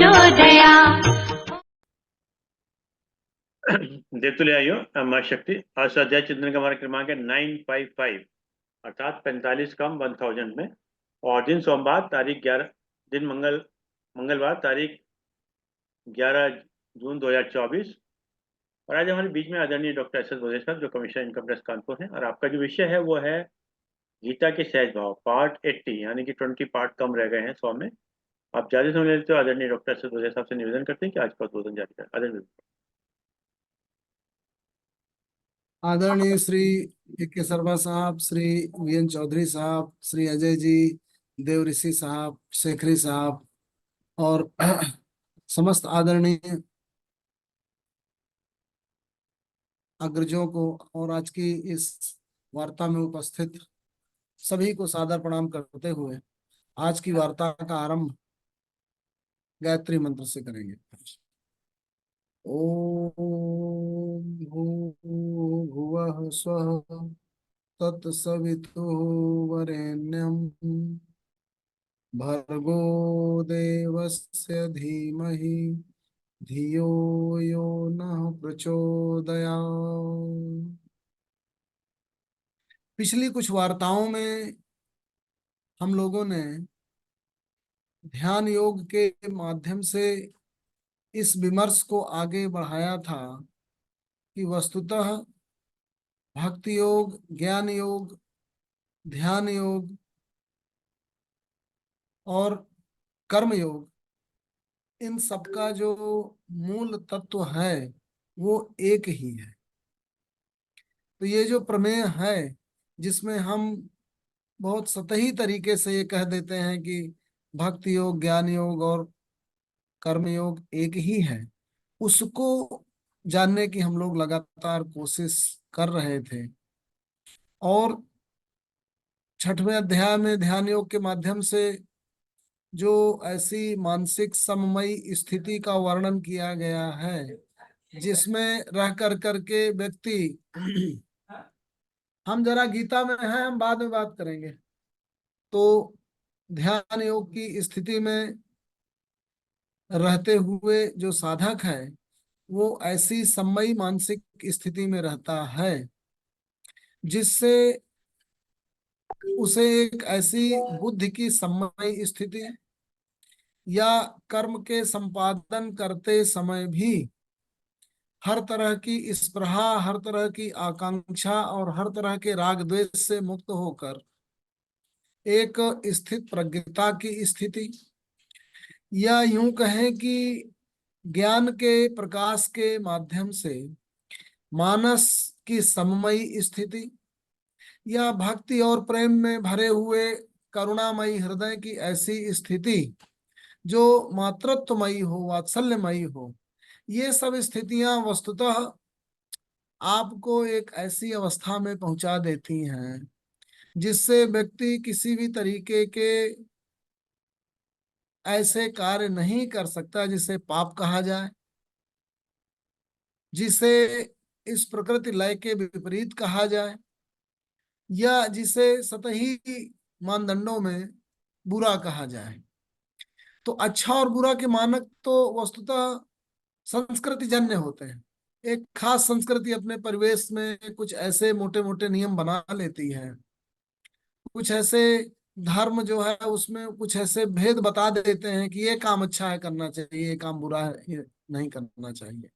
प्रचोदया। देवतुल्य माँ शक्ति। आज स्वाध्याय चिंतन का हमारा क्रमांक है 955, अर्थात 45 कम 1000 में। और दिन सोमवार, तारीख 11, दिन मंगलवार, तारीख 11 जून 2024। और आज हमारे बीच में आदरणीय डॉक्टर एस एस भोजे साहब, जो कमिश्नर इनकम टैक्स कानपुर हैं। और आपका जो विषय है वो है गीता के सहज भाव, पार्ट 80, यानी कि 20 पार्ट कम रह गए हैं 100 में। आप ज्यादा समझ लेते हो। आदरणीय डॉक्टर एस एस भोजे साहब से निवेदन करते हैं कि आज का उद्बोधन जारी करें। आदरणीय आदरणीय श्री के शर्मा साहब, श्री वीएन चौधरी साहब, श्री अजय जी, देव ऋषि साहब, शेखरी साहब और समस्त आदरणीय अग्रजों को और आज की इस वार्ता में उपस्थित सभी को सादर प्रणाम करते हुए आज की वार्ता का आरंभ गायत्री मंत्र से करेंगे। ओम भूर्भुवः स्वः तत्सवितुर्वरेण्यं भर्गो देवस्य धीमहि धियो यो नः प्रचोदयात्। पिछली कुछ वार्ताओं में हम लोगों ने ध्यान योग के माध्यम से इस विमर्श को आगे बढ़ाया था कि वस्तुतः भक्ति योग, ज्ञान योग, ध्यान योग और कर्म योग, इन सबका जो मूल तत्व है वो एक ही है। तो ये जो प्रमेय है, जिसमें हम बहुत सतही तरीके से ये कह देते हैं कि भक्ति योग, ज्ञान योग और कर्म योग एक ही है, उसको जानने की हम लोग लगातार कोशिश कर रहे थे। और 6वें अध्याय में ध्यान योग के माध्यम से जो ऐसी मानसिक सममयी स्थिति का वर्णन किया गया है, जिसमें रह कर करके व्यक्ति हम जरा गीता में हैं, हम बाद में बात करेंगे। तो ध्यान योग की स्थिति में रहते हुए जो साधक है वो ऐसी सममयी मानसिक स्थिति में रहता है जिससे उसे एक ऐसी बुद्धि की सममयी स्थिति या कर्म के संपादन करते समय भी हर तरह की स्पृहा, हर तरह की आकांक्षा और हर तरह के राग द्वेष से मुक्त होकर एक स्थित प्रज्ञता की स्थिति, या यूं कहें कि ज्ञान के प्रकाश के माध्यम से मानस की सममयी स्थिति, या भक्ति और प्रेम में भरे हुए करुणामयी हृदय की ऐसी स्थिति जो मातृत्वमयी हो, वात्सल्यमयी हो। ये सब स्थितियां वस्तुतः आपको एक ऐसी अवस्था में पहुंचा देती हैं जिससे व्यक्ति किसी भी तरीके के ऐसे कार्य नहीं कर सकता जिसे पाप कहा जाए, जिसे इस प्रकृति लय के विपरीत कहा जाए, या जिसे सतही मानदंडों में बुरा कहा जाए। तो अच्छा और बुरा के मानक तो वस्तुतः संस्कृति जन्य होते हैं। एक खास संस्कृति अपने परिवेश में कुछ ऐसे मोटे मोटे नियम बना लेती है, कुछ ऐसे धर्म जो है उसमें कुछ ऐसे भेद बता देते हैं कि ये काम अच्छा है करना चाहिए, ये काम बुरा है ये नहीं करना चाहिए।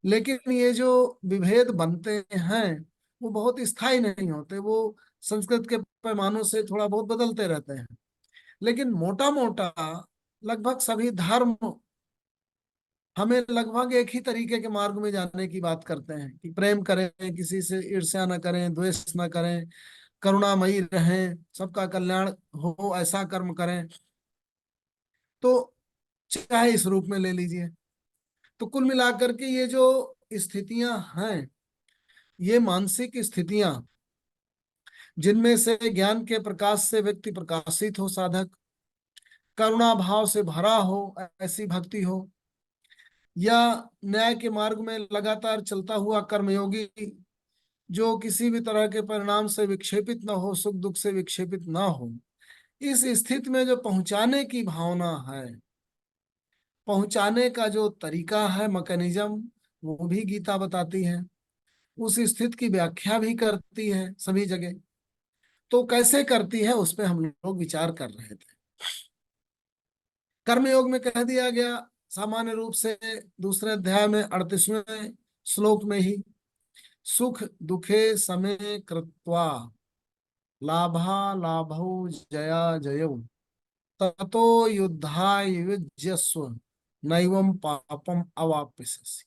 लेकिन ये जो विभेद बनते हैं वो बहुत स्थायी नहीं होते, वो संस्कृत के पैमानों से थोड़ा बहुत बदलते रहते हैं। लेकिन मोटा मोटा लगभग सभी धर्म हमें लगभग एक ही तरीके के मार्ग में जाने की बात करते हैं कि प्रेम करें, किसी से ईर्ष्या न करें, द्वेष न करें, करुणामयी रहें, सबका कल्याण हो, ऐसा कर्म करें। तो चाहे इस रूप में ले लीजिए। तो कुल मिलाकर के ये जो स्थितियां हैं, ये मानसिक स्थितियां जिनमें से ज्ञान के प्रकाश से व्यक्ति प्रकाशित हो, साधक करुणा भाव से भरा हो, ऐसी भक्ति हो, या न्याय के मार्ग में लगातार चलता हुआ कर्मयोगी जो किसी भी तरह के परिणाम से विक्षेपित न हो, सुख दुख से विक्षेपित न हो, इस स्थिति में जो पहुंचाने की भावना है पहुंचाने का जो तरीका है, मैकेनिज्म, वो भी गीता बताती है। उस स्थिति की व्याख्या भी करती है सभी जगह। तो कैसे करती है उस पे हम लोग विचार कर रहे थे। कर्मयोग में कह दिया गया सामान्य रूप से दूसरे अध्याय में 38वें श्लोक में ही, सुख दुखे समय कृत्वा लाभा लाभौ जया जयौ ततो युद्धाय युज्यस्व नैवं पापम अवाप्स्यसि।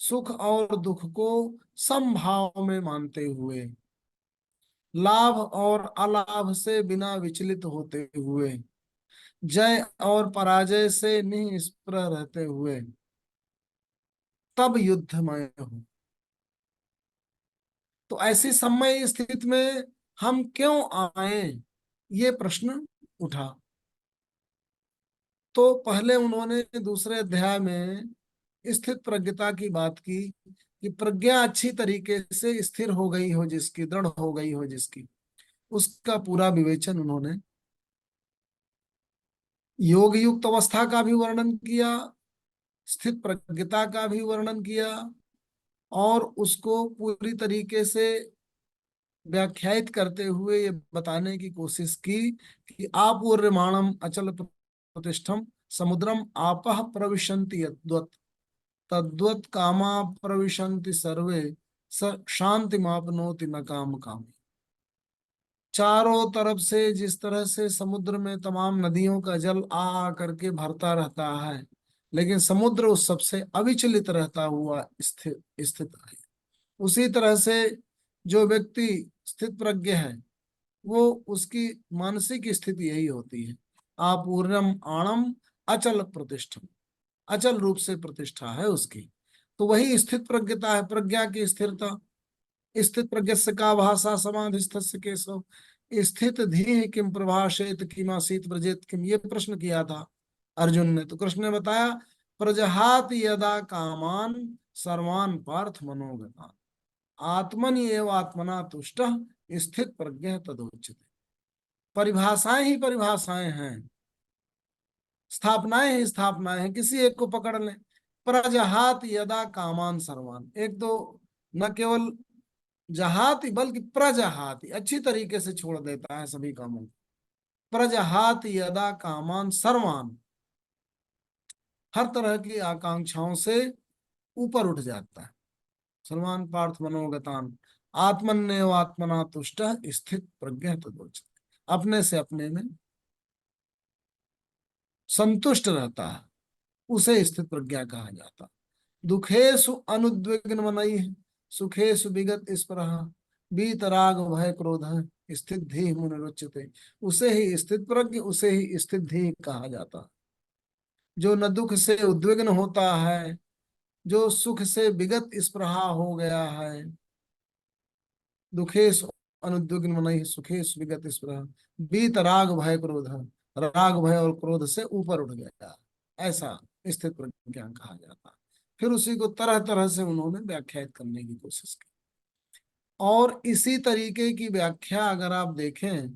सुख और दुख को समभाव में मानते हुए, लाभ और अलाभ से बिना विचलित होते हुए, जय और पराजय से निष्प्रह रहते हुए तब युद्धमय हो। तो ऐसी समय स्थिति में हम क्यों आए, ये प्रश्न उठा। तो पहले उन्होंने दूसरे अध्याय में स्थित प्रज्ञता की बात की कि प्रज्ञा अच्छी तरीके से स्थिर हो गई हो जिसकी, दृढ़ हो गई हो जिसकी, उसका पूरा विवेचन उन्होंने योग युक्त अवस्था का भी वर्णन किया, स्थित प्रज्ञता का भी वर्णन किया, और उसको पूरी तरीके से व्याख्यायित करते हुए ये बताने की कोशिश की कि आपूर्यमाणम अचल प्रतिष्ठम समुद्रम आपः प्रविशन्ति यद्वत् तद्वत् कामा प्रविशन्ति सर्वे स शांति मापनोति न काम काम। चारों तरफ से जिस तरह से समुद्र में तमाम नदियों का जल आ करके भरता रहता है, लेकिन समुद्र उस सबसे अविचलित रहता हुआ स्थित स्थित है, उसी तरह से जो व्यक्ति स्थित प्रज्ञ है, वो उसकी मानसिक स्थिति यही होती है। आपूर्णम आणम अचल प्रतिष्ठम, अचल रूप से प्रतिष्ठा है उसकी। तो वही स्थित प्रज्ञता है, प्रज्ञा की स्थिरता। स्थित प्रज्ञस्य का भाषा समाधिस्थस्य केशव स्थित धीः किम प्रभाषेत किमासीत व्रजेत किम, ये प्रश्न किया था अर्जुन ने। तो कृष्ण ने बताया, प्रजहात यदा कामान सर्वान पार्थ मनोगतान आत्मनि एव आत्मना तुष्ट स्थित प्रज्ञ तदोच्यते। परिभाषाएं ही परिभाषाएं हैं, स्थापनाएं ही स्थापनाएं हैं, किसी एक को पकड़ लें। प्रजहात यदा कामान सर्वान, एक तो न केवल जहाती बल्कि प्रजहाती, अच्छी तरीके से छोड़ देता है सभी कामों को। प्रजहाति यदा कामान सर्वान, हर तरह की आकांक्षाओं से ऊपर उठ जाता है। सर्वान पार्थ मनोगतान आत्मन्यव आत्मना तुष्ट स्थित प्रज्ञ तदोच्यते, अपने से अपने में संतुष्ट रहता है, उसे स्थित प्रज्ञा कहा जाता है। दुखेषु अनुद्विग्न मनैः सुखेषु विगत स्पृहः वीतराग भय क्रोध स्थित धीः मुनिरुच्यते, उसे ही स्थित प्रज्ञ, उसे ही स्थित धीः कहा जाता है। जो न दुख से उद्विग्न होता है, जो सुख से विगत स्पृहा हो गया है। दुखेषु अनुद्विग्न मनैः सुखेषु विगत स्पृहा वीतराग भय क्रोध, राग भय और क्रोध से ऊपर उठ गया, ऐसा स्थित प्रज्ञा कहा जाता है। फिर उसी को तरह तरह से उन्होंने व्याख्यात करने की कोशिश की। और इसी तरीके की व्याख्या अगर आप देखें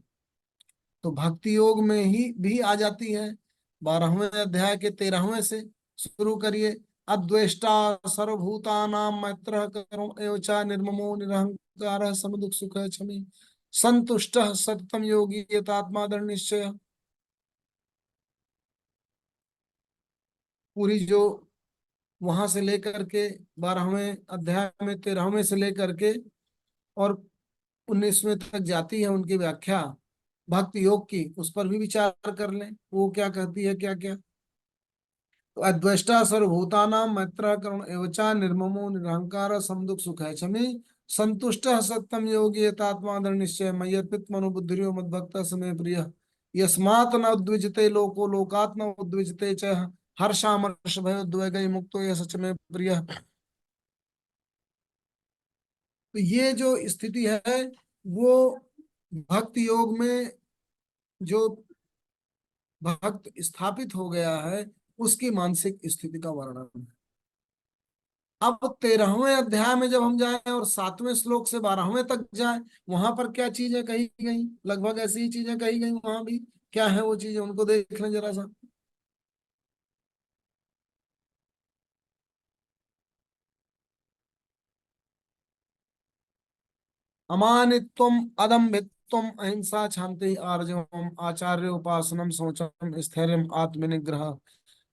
तो भक्ति योग में ही भी आ जाती है। 12वें अध्याय के 13वें से शुरू करिए। अद्वेष्टा सर्वभूतानां मैत्रः करुण एव च निर्ममो निरहंकारः समदुःख सुखः क्षमी संतुष्टः सततं योगी यतात्मा दृढ़ निश्चय। पूरी जो वहां से लेकर के 12वें अध्याय में 13वें से लेकर के और 19वें तक जाती है उनकी व्याख्या भक्ति योग की, उस पर भी विचार कर लें वो क्या कहती है, क्या क्या। तो अद्वेष्टा सर्वभूतानां मैत्र करुण एवचा निर्ममो निरहंकार समदुख सुख है क्षमी संतुष्ट सत्यम योगी यतात्मा दृढ़ निश्चय मय्यर्पित मनोबुद्धिर्यो मद्भक्त समय प्रिय यस्मात् न उद्विजते लोको लोकात् न उद्विजते च हर्षामर्ष भयोद्वेगै मुक्तो यः सच में प्रिय। तो ये जो स्थिति है वो भक्ति योग में जो भक्त स्थापित हो गया है उसकी मानसिक स्थिति का वर्णन है। अब 13वें अध्याय में जब हम जाएं और 7वें श्लोक से 12वें तक जाएं, वहां पर क्या चीजें कही गई, लगभग ऐसी ही चीजें कही गई वहां भी। क्या है वो चीजें, उनको देख लें जरा सा। अमानित्वम अदम्भित्वम अहिंसा शांति आर्जवम आचार्य उपासनम शौचम स्थैर्यम आत्मनिग्रह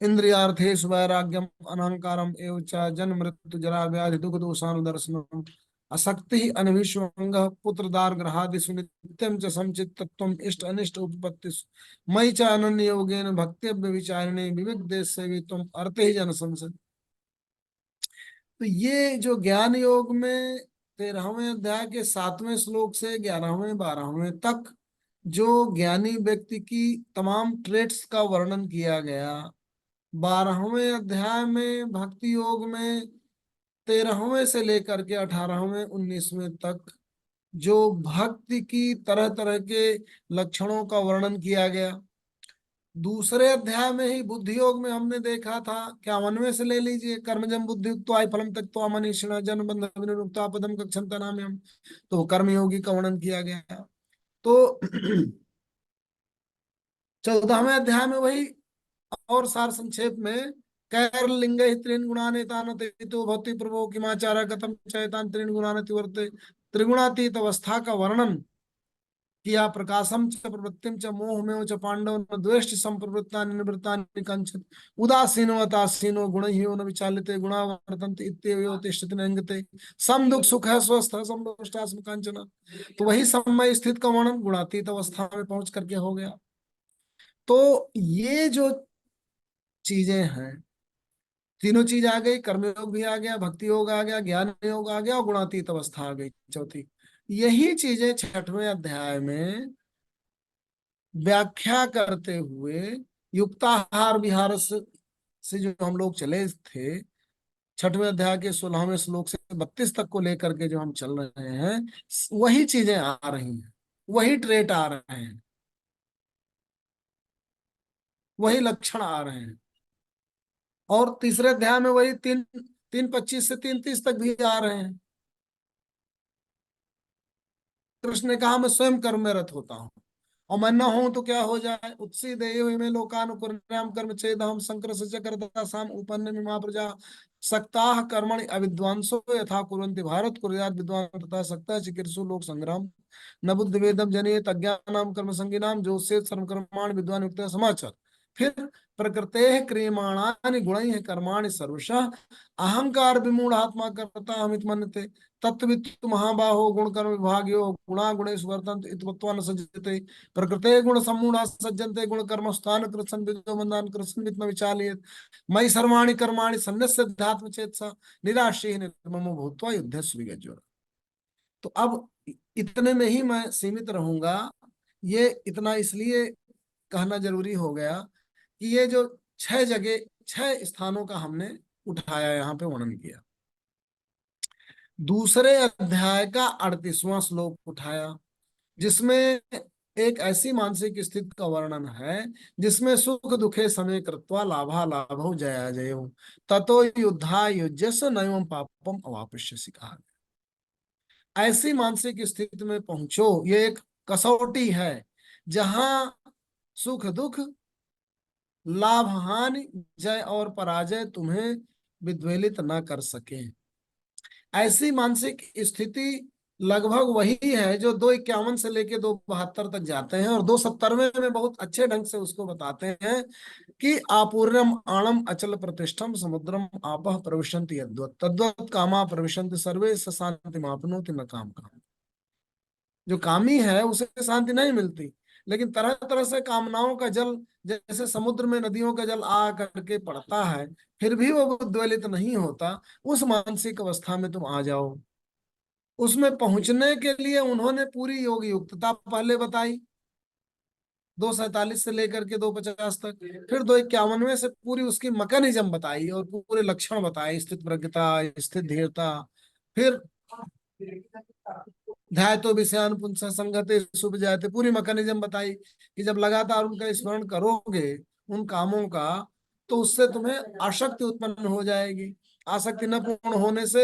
इंद्रियार्थेषु वैराग्यम अनहंकारम एवं च जन्म मृत्यु जरा व्याधि दुख दोषानुदर्शनम असक्ति अनभिष्वंग पुत्रदार ग्रहादिषु नित्यं च समचित्तत्वम इष्ट अनिष्ट उपपत्ति मयि च अनन्य योगेन भक्तव्य विचारिणे विविध देश सेवित्वम अर्थे ही जन संसद। तो ये जो ज्ञान योग में 13वें अध्याय के 7वें श्लोक से 11वें 12वें तक जो ज्ञानी व्यक्ति की तमाम ट्रेट्स का वर्णन किया गया, 12वें अध्याय में भक्ति योग में 13वें से लेकर के 18वें 19वें तक जो भक्ति की तरह तरह के लक्षणों का वर्णन किया गया। दूसरे अध्याय में ही बुद्धि योग में हमने देखा था, क्या 9वें से ले लीजिए, कर्मजम बुद्धि युक्तो फलम त्यक्त्वा मनीषिणः जन्म बंध विनिर्मुक्त्वा पदम गच्छन्ति नाम्यहम्, तो कर्मयोगी का वर्णन किया गया। तो 14वें अध्याय में वही और सार संक्षेप में कैर्लिंग त्रीन गुणानेतान तो भक्ति प्रभो किमाचार कथम चैतान त्रीन गुणानति वर्ते, त्रिगुणातीत अवस्था का वर्णन किया। प्रकाशम च प्रवृत्तिम च मोहमेव च पांडव न द्वेष्टि संप्रवृत्ता निवृत्ता कंचन उदासीनो अतासीनो गुणह्यो न विचालिते गुणा वर्तन्ते इत्येव तिष्ठति नंगते सम दुख सुख है स्वस्थ है संतोष्टास्म कांचन। तो वही समय स्थित का वर्णन गुणातीत अवस्था में पहुंच करके हो गया। तो ये जो चीजें हैं, तीनों चीज आ गई, कर्मयोग भी आ गया, भक्ति योग आ गया, ज्ञान योग आ गया और गुणातीत अवस्था आ गई चौथी। यही चीजें 6वें अध्याय में व्याख्या करते हुए युक्ताहार विहार से जो हम लोग चले थे, 6वें अध्याय के 16वें श्लोक से 32 तक को लेकर के जो हम चल रहे हैं, वही चीजें आ रही हैं, वही ट्रेट आ रहे हैं, वही लक्षण आ रहे हैं। और तीसरे अध्याय में वही 3:25 से 3:30 तक भी आ रहे हैं। कृष्ण ने कहा मैं स्वयं कर्म में रत होता हूं और मैं न हूं तो क्या हो जाए, उत्सी देयो में लोकानुकुर्याम कर्म चेदहम शंकर से करता साम उपन्न मिमा प्रजा सक्ताः कर्मणि अविद्वांसो यथा कुर्वन्ति भारत कुर्यात् विद्वान तथा सक्ता चिकीर्षु लोक संग्राम न बुद्ध वेदम जनित अज्ञानाम कर्म संगिनाम जो से सर्व कर्माण विद्वान युक्त समाचार। फिर प्रकृते क्रियमाणानि गुणैः कर्माणि सर्वशः अहंकार विमूढ़ आत्मा कर्ता अमित मन्यते तत्वित्तु महाबाहो गुण कर्म विभागयो गुणा गुणेषु वर्तन्ते इति न सज्जते प्रकृते गुण सम्मूढ़ा सज्जन्ते गुण कर्म स्थान कृत्सन विदो मंदान कृत्सन वित्त विचालयेत् मयि सर्वाणि कर्माणि सन्न्यस्याध्यात्म चेतसा निराशेः निर्ममो भूत्वा युद्धस्व विगज्योर। तो अब इतने में ही मैं सीमित रहूंगा। ये इतना इसलिए कहना जरूरी हो गया कि ये जो 6 जगह 6 स्थानों का हमने उठाया, यहाँ पे वर्णन किया। दूसरे अध्याय का 38वां श्लोक उठाया, जिसमें एक ऐसी मानसिक स्थिति का वर्णन है जिसमें सुख दुखे समय कृत्वा लाभा लाभो जया जयो ततो युद्धा युज्यस नैवं पापम अवापश्यसि कहा। ऐसी मानसिक स्थिति में पहुंचो, ये एक कसौटी है जहां सुख दुख लाभ हानि जय और पराजय तुम्हें विद्वेलित न कर सके। ऐसी मानसिक स्थिति लगभग वही है जो 2:51 से लेके 2:72 तक जाते हैं और 2:70 में बहुत अच्छे ढंग से उसको बताते हैं कि आपूर्यम आणम अचल प्रतिष्ठम समुद्रम आपः प्रविशन्ति यद्वत् तद्वत् कामा प्रविशन्ति सर्वे स शांति मापनोति न काम काम। जो कामी है उसे शांति नहीं मिलती, लेकिन तरह तरह से कामनाओं का जल जैसे समुद्र में नदियों का जल आ करके पड़ता है, फिर भी वो उद्वेलित नहीं होता। उस मानसिक अवस्था में तुम आ जाओ। उसमें पहुंचने के लिए उन्होंने पूरी योग युक्तता पहले बताई 2:47 से लेकर के 2:50 तक, फिर 2:51 से पूरी उसकी मैकेनिज्म बताई और पूरे लक्षण बताए, स्थित प्रज्ञता स्थित धीरता, फिर ध्याय तो विषयान पुंस संगते शुभ जाते, पूरी मैकेनिज्म बताई कि जब लगातार उनका स्मरण करोगे उन कामों का तो उससे तुम्हें आसक्ति उत्पन्न हो जाएगी। आसक्ति न पूर्ण होने से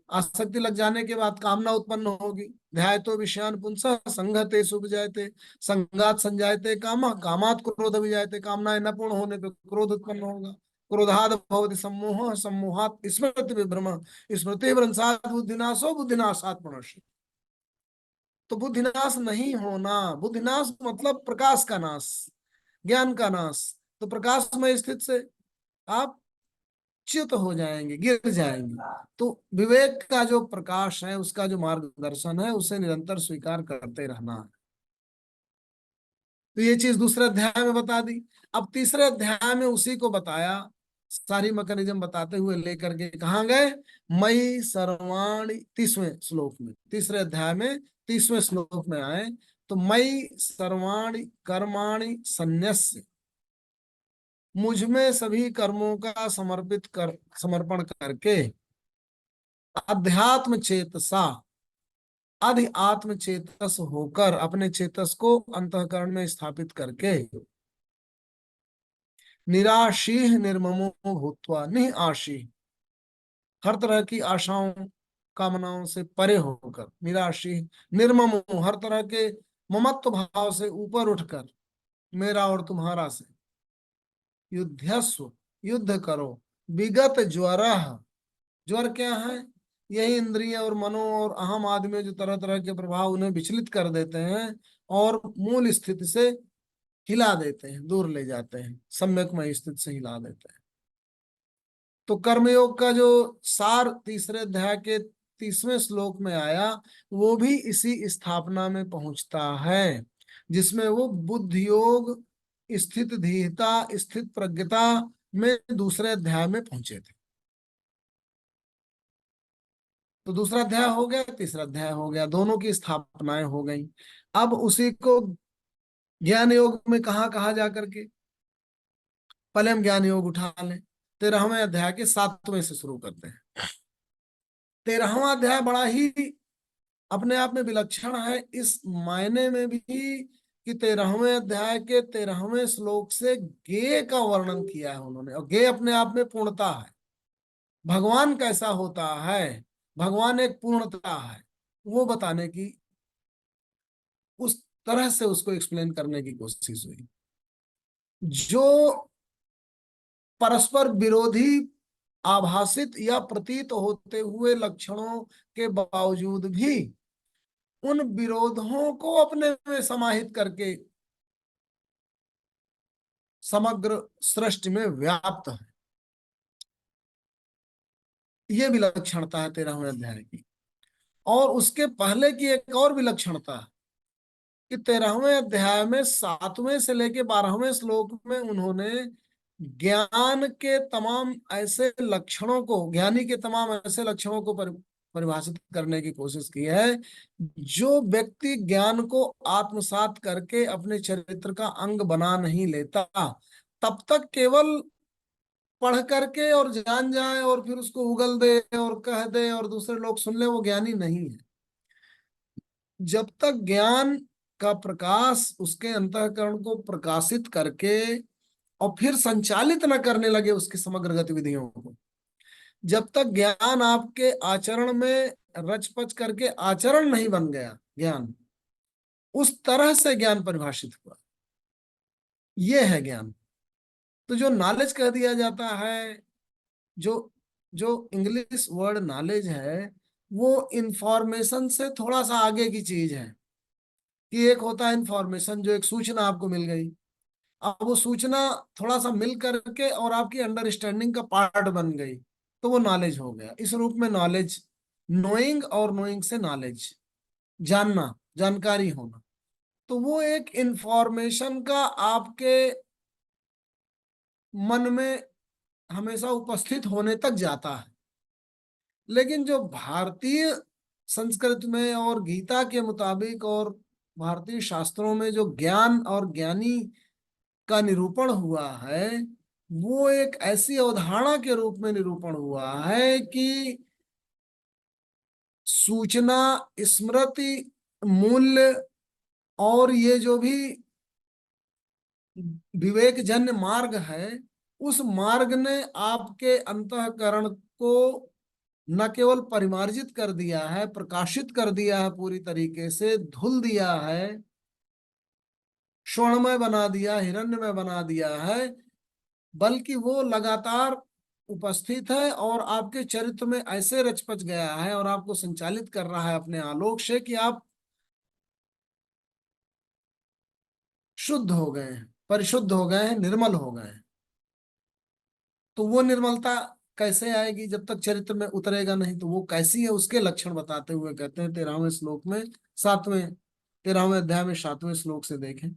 आसक्ति लग जाने के बाद कामना उत्पन्न होगी। ध्याय तो विषयान पुंस संगते शुभ जाते संगात संजायते काम कामात क्रोध भी जाते, कामनाएं न पूर्ण होने पर क्रोध उत्पन्न होगा। क्रोधाद भवति सम्मोह सम्मोहात स्मृति विभ्रम स्मृति भ्रंशात बुद्धिनाशो बुद्धिनाशात प्रणश्य। तो बुद्धिनाश नहीं होना, बुद्धिनाश मतलब प्रकाश का नाश, ज्ञान का नाश। तो प्रकाश में स्थित से आप च्युत हो जाएंगे, गिर जाएंगे। तो विवेक का जो प्रकाश है, उसका जो मार्गदर्शन है, उसे निरंतर स्वीकार करते रहना है। तो ये चीज दूसरे अध्याय में बता दी। अब तीसरे अध्याय में उसी को बताया, सारी मैकेनिज्म बताते हुए लेकर के कहाँ गए, मई सर्वाणि, 30वें श्लोक में, तीसरे अध्याय में 30वें श्लोक में आए। तो मई सर्वाणि कर्माणि संन्यस्य, मुझ में सभी कर्मों का समर्पण करके, अध्यात्म चेतसा, आदि आत्म चेतस होकर, अपने चेतस को अंतःकरण में स्थापित करके, निराशी निर्ममो भूत्वा, निराशी, हर तरह की आशाओं कामनाओं से परे होकर, निराशी निर्ममो, हर तरह के ममत्व भाव से ऊपर उठकर, मेरा और तुम्हारा से, युद्धस्व, युद्ध करो, विगत ज्वर, ज्वर क्या है, यही इंद्रिय और मनो और अहम आदि में जो तरह तरह के प्रभाव उन्हें विचलित कर देते हैं और मूल स्थिति से हिला देते हैं, दूर ले जाते हैं, सम्यकमय स्थिति से हिला देते हैं। तो कर्मयोग का जो सार तीसरे अध्याय के 30वें श्लोक में आया, वो भी इसी स्थापना में पहुंचता है, जिसमें वो बुद्धि योग, स्थित धीरता, स्थित प्रज्ञता में दूसरे अध्याय में पहुंचे थे। तो दूसरा अध्याय हो गया, तीसरा अध्याय हो गया, दोनों की स्थापनाएं हो गई। अब उसी को ज्ञान योग में कहा कहा जा करके, पहले हम ज्ञान योग उठा लें, 13वें अध्याय के 7वें से शुरू करते हैं। 13वां अध्याय बड़ा ही अपने आप में विलक्षण है, इस मायने में भी कि 13वें अध्याय के 13वें श्लोक से ज्ञेय का वर्णन किया है उन्होंने, और ज्ञेय अपने आप में पूर्णता है। भगवान कैसा होता है, भगवान एक पूर्णता है, वो बताने की, उस तरह से उसको एक्सप्लेन करने की कोशिश हुई। जो परस्पर विरोधी आभासित या प्रतीत होते हुए लक्षणों के बावजूद भी उन विरोधों को अपने में समाहित करके समग्र सृष्टि में व्याप्त है, ये विलक्षणता है 13वें अध्याय की। और उसके पहले की एक और विलक्षणता है कि 13वें अध्याय में 7वें से लेके 12वें श्लोक में उन्होंने ज्ञान के तमाम ऐसे लक्षणों को, ज्ञानी के तमाम ऐसे लक्षणों को परिभाषित करने की कोशिश की है, जो व्यक्ति ज्ञान को आत्मसात करके अपने चरित्र का अंग बना नहीं लेता, तब तक केवल पढ़ करके और जान जाए और फिर उसको उगल दे और कह दे और दूसरे लोग सुन ले, वो ज्ञानी नहीं है। जब तक ज्ञान का प्रकाश उसके अंतःकरण को प्रकाशित करके और फिर संचालित न करने लगे उसकी समग्र गतिविधियों को, जब तक ज्ञान आपके आचरण में रचपच करके आचरण नहीं बन गया ज्ञान, उस तरह से ज्ञान परिभाषित हुआ, ये है ज्ञान। तो जो नॉलेज कह दिया जाता है, जो जो इंग्लिश वर्ड नॉलेज है, वो इंफॉर्मेशन से थोड़ा सा आगे की चीज है। कि एक होता है इंफॉर्मेशन, जो एक सूचना आपको मिल गई, अब वो सूचना थोड़ा सा मिल करके और आपकी अंडरस्टैंडिंग का पार्ट बन गई, तो वो नॉलेज हो गया। इस रूप में नॉलेज, नोइंग और नोइंग से नॉलेज, जानना, जानकारी होना, तो वो एक इंफॉर्मेशन का आपके मन में हमेशा उपस्थित होने तक जाता है। लेकिन जो भारतीय संस्कृत में और गीता के मुताबिक और भारतीय शास्त्रों में जो ज्ञान और ज्ञानी का निरूपण हुआ है, वो एक ऐसी अवधारणा के रूप में निरूपण हुआ है कि सूचना, स्मृति, मूल्य और ये जो भी विवेक जन्य मार्ग है, उस मार्ग ने आपके अंतःकरण को न केवल परिमार्जित कर दिया है, प्रकाशित कर दिया है, पूरी तरीके से धुल दिया है, स्वर्णमय बना दिया, हिरण्यमय बना दिया है, बल्कि वो लगातार उपस्थित है और आपके चरित्र में ऐसे रचपच गया है और आपको संचालित कर रहा है अपने आलोक से कि आप शुद्ध हो गए हैं, परिशुद्ध हो गए हैं, निर्मल हो गए हैं। तो वो निर्मलता कैसे आएगी जब तक चरित्र में उतरेगा नहीं? तो वो कैसी है उसके लक्षण बताते हुए कहते हैं 13वें श्लोक में, 13वें अध्याय में 7वें श्लोक से देखें।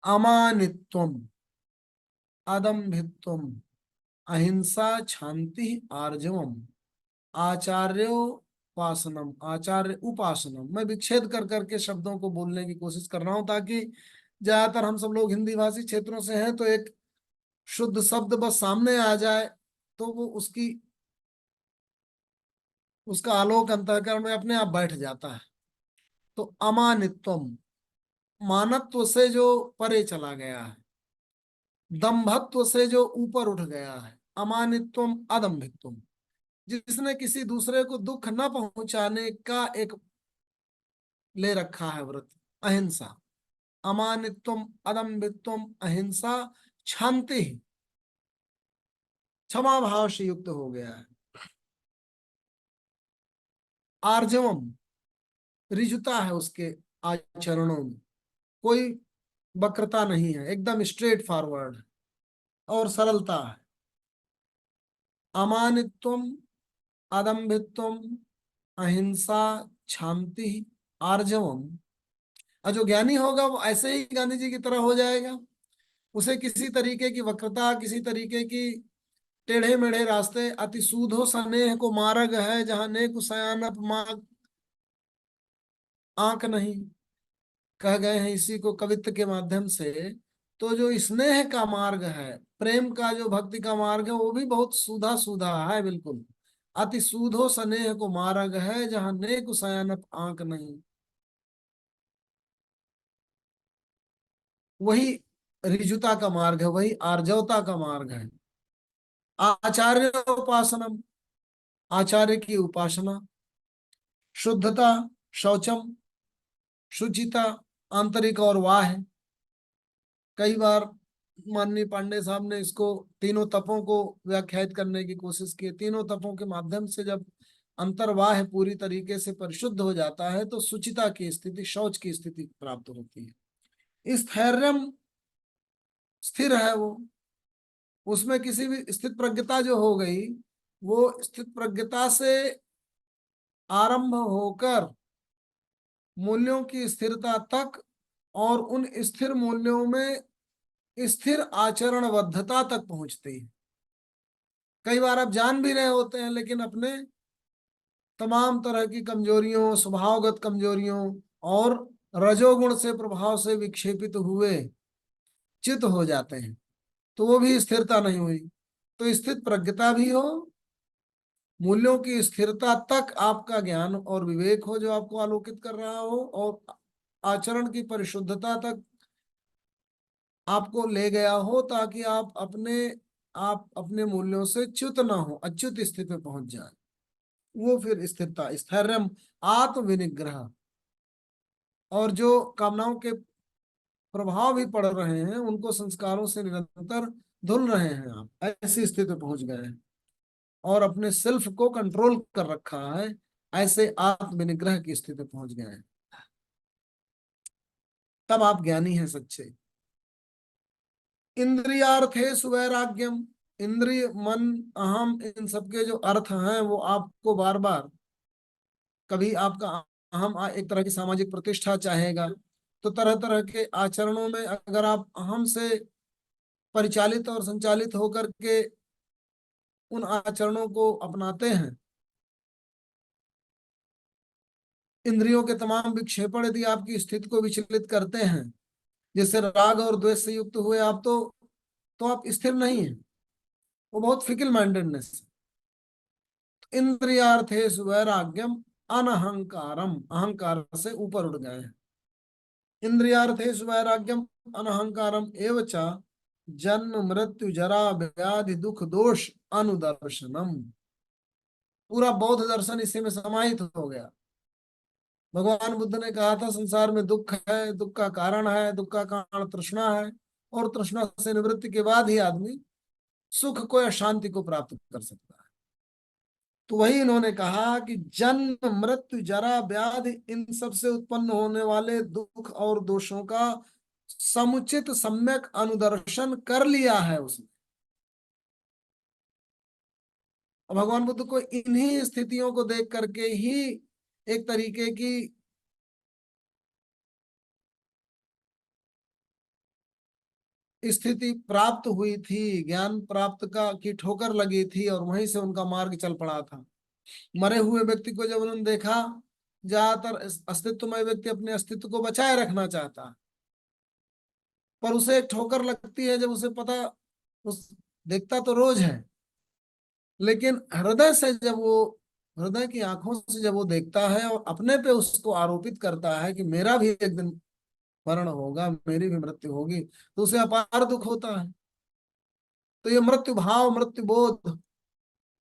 अमानित्वम, अदम्भित्वम, अहिंसा, शांति, आर्जवम, आचार्योपासनम, आचार्य उपासनम। मैं विच्छेद कर करके शब्दों को बोलने की कोशिश कर रहा हूं, ताकि ज्यादातर हम सब लोग हिंदी भाषी क्षेत्रों से हैं, तो एक शुद्ध शब्द बस सामने आ जाए तो वो उसका आलोक अंतःकरण में अपने आप बैठ जाता है। तो अमानित्वम, मानत्व से जो परे चला गया है, दंभत्व से जो ऊपर उठ गया है। अमानित्वम अदम्भित्वम, जिसने किसी दूसरे को दुख न पहुंचाने का एक ले रखा है व्रत। अहिंसा, अमानित्वम, अदम्भित्वम, अहिंसा, शांति, क्षमा भाव से युक्त हो गया है। आर्जवम, ऋजुता है उसके आचरणों में, कोई वक्रता नहीं है, एकदम स्ट्रेट फॉरवर्ड है और सरलता है। अमानित्वम, अदम्भित्वम, अहिंसा, शांति, आर्जवम। और जो ज्ञानी होगा वो ऐसे ही गांधी जी की तरह हो जाएगा। उसे किसी तरीके की वक्रता, किसी तरीके की टेढ़े मेढ़े रास्ते, अति सूधो स्नेह को मार्ग है जहां नेक सयानप मार्ग आंक नहीं, कह गए हैं इसी को कवित्व के माध्यम से। तो जो स्नेह का मार्ग है, प्रेम का जो भक्ति का मार्ग है, वो भी बहुत सूधा सूधा है बिल्कुल। अति सूधो स्नेह को मार्ग है जहां नेक सयानप आंक नहीं। वही ऋजुता का मार्ग है, वही आर्जवता का मार्ग है। आचार्य उपासनम, आचार्य की उपासना। शुद्धता, शौचम, शुचिता, आंतरिक और बाह्य। कई बार माननीय पांडे साहब ने इसको तीनों तपों को व्याख्यायित करने की कोशिश की। तीनों तपों के माध्यम से जब अंतर्वाह पूरी तरीके से परिशुद्ध हो जाता है तो शुचिता की स्थिति, शौच की स्थिति प्राप्त होती है। स्थैर्यम, स्थिर है वो, उसमें किसी भी स्थित प्रज्ञता जो हो गई, वो स्थित प्रज्ञता से आरंभ होकर मूल्यों की स्थिरता तक, और उन स्थिर मूल्यों में स्थिर आचरणबद्धता तक पहुंचती है। कई बार आप जान भी रहे होते हैं, लेकिन अपने तमाम तरह की कमजोरियों, स्वभावगत कमजोरियों और रजोगुण से प्रभाव से विक्षेपित हुए चित हो जाते हैं, तो वो भी स्थिरता नहीं हुई। तो स्थित प्रज्ञता भी हो, मूल्यों की स्थिरता तक आपका ज्ञान और विवेक हो जो आपको आलोकित कर रहा हो, और आचरण की परिशुद्धता तक आपको ले गया हो, ताकि आप अपने मूल्यों से च्युत ना हो, अच्युत स्थिति पे पहुंच जाए। वो फिर स्थिरता, स्थैर्यम, आत्म विनिग्रह। और जो कामनाओं के प्रभाव भी पड़ रहे हैं, उनको संस्कारों से निरंतर धुल रहे हैं, आप ऐसी स्थिति पे पहुंच गए हैं और अपने सेल्फ को कंट्रोल कर रखा है, ऐसे आत्म विनिग्रह की स्थिति पे पहुंच गए हैं। तब आप ज्ञानी हैं सच्चे। इंद्रियार्थेषु वैराग्यम, इंद्रिय, मन, अहम, इन सबके जो अर्थ हैं वो आपको बार बार, कभी आपका अहम एक तरह की सामाजिक प्रतिष्ठा चाहेगा, तो तरह तरह के आचरणों में अगर आप अहम से परिचालित और संचालित होकर के उन आचरणों को अपनाते हैं, इंद्रियों के तमाम विक्षेपण यदि आपकी स्थिति को विचलित करते हैं, जैसे राग और द्वेष से युक्त हुए आप, तो आप स्थिर नहीं है, वो बहुत फिकल माइंडेडनेस। इंद्रियार्थेषु वैराग्यम, अनहंकारम, अहंकार से ऊपर उठ गए हैं। इंद्रियार्थेषु वैराग्यम, अनहंकारम एवच जन्म मृत्यु जरा व्याधि दुख दोष अनुदर्शनम। पूरा बौद्ध दर्शन इसी में समाहित हो गया। भगवान बुद्ध ने कहा था संसार में दुख है, दुख का कारण है, दुख का कारण तृष्णा है, और तृष्णा से निवृत्ति के बाद ही आदमी सुख को या शांति को प्राप्त कर सकता है। तो वही इन्होंने कहा कि जन्म मृत्यु जरा व्याधि इन सब से उत्पन्न होने वाले दुख और दोषों का समुचित सम्यक अनुदर्शन कर लिया है उसने। और भगवान बुद्ध को इन्हीं स्थितियों को देख करके ही एक तरीके की स्थिति प्राप्त हुई थी, ज्ञान प्राप्त का की ठोकर लगी थी, और वहीं से उनका मार्ग चल पड़ा था। मरे हुए व्यक्ति को जब उन्होंने देखा, ज्यादातर अस्तित्वमय व्यक्ति अपने अस्तित्व को बचाए रखना चाहता है, पर उसे एक ठोकर लगती है जब उसे पता, उस देखता तो रोज है, लेकिन हृदय से जब वो, हृदय की आंखों से जब वो देखता है और अपने पे उसको आरोपित करता है कि मेरा भी एक दिन मरण होगा, मेरी भी मृत्यु होगी, तो उसे अपार दुख होता है। तो ये मृत्यु भाव, मृत्यु बोध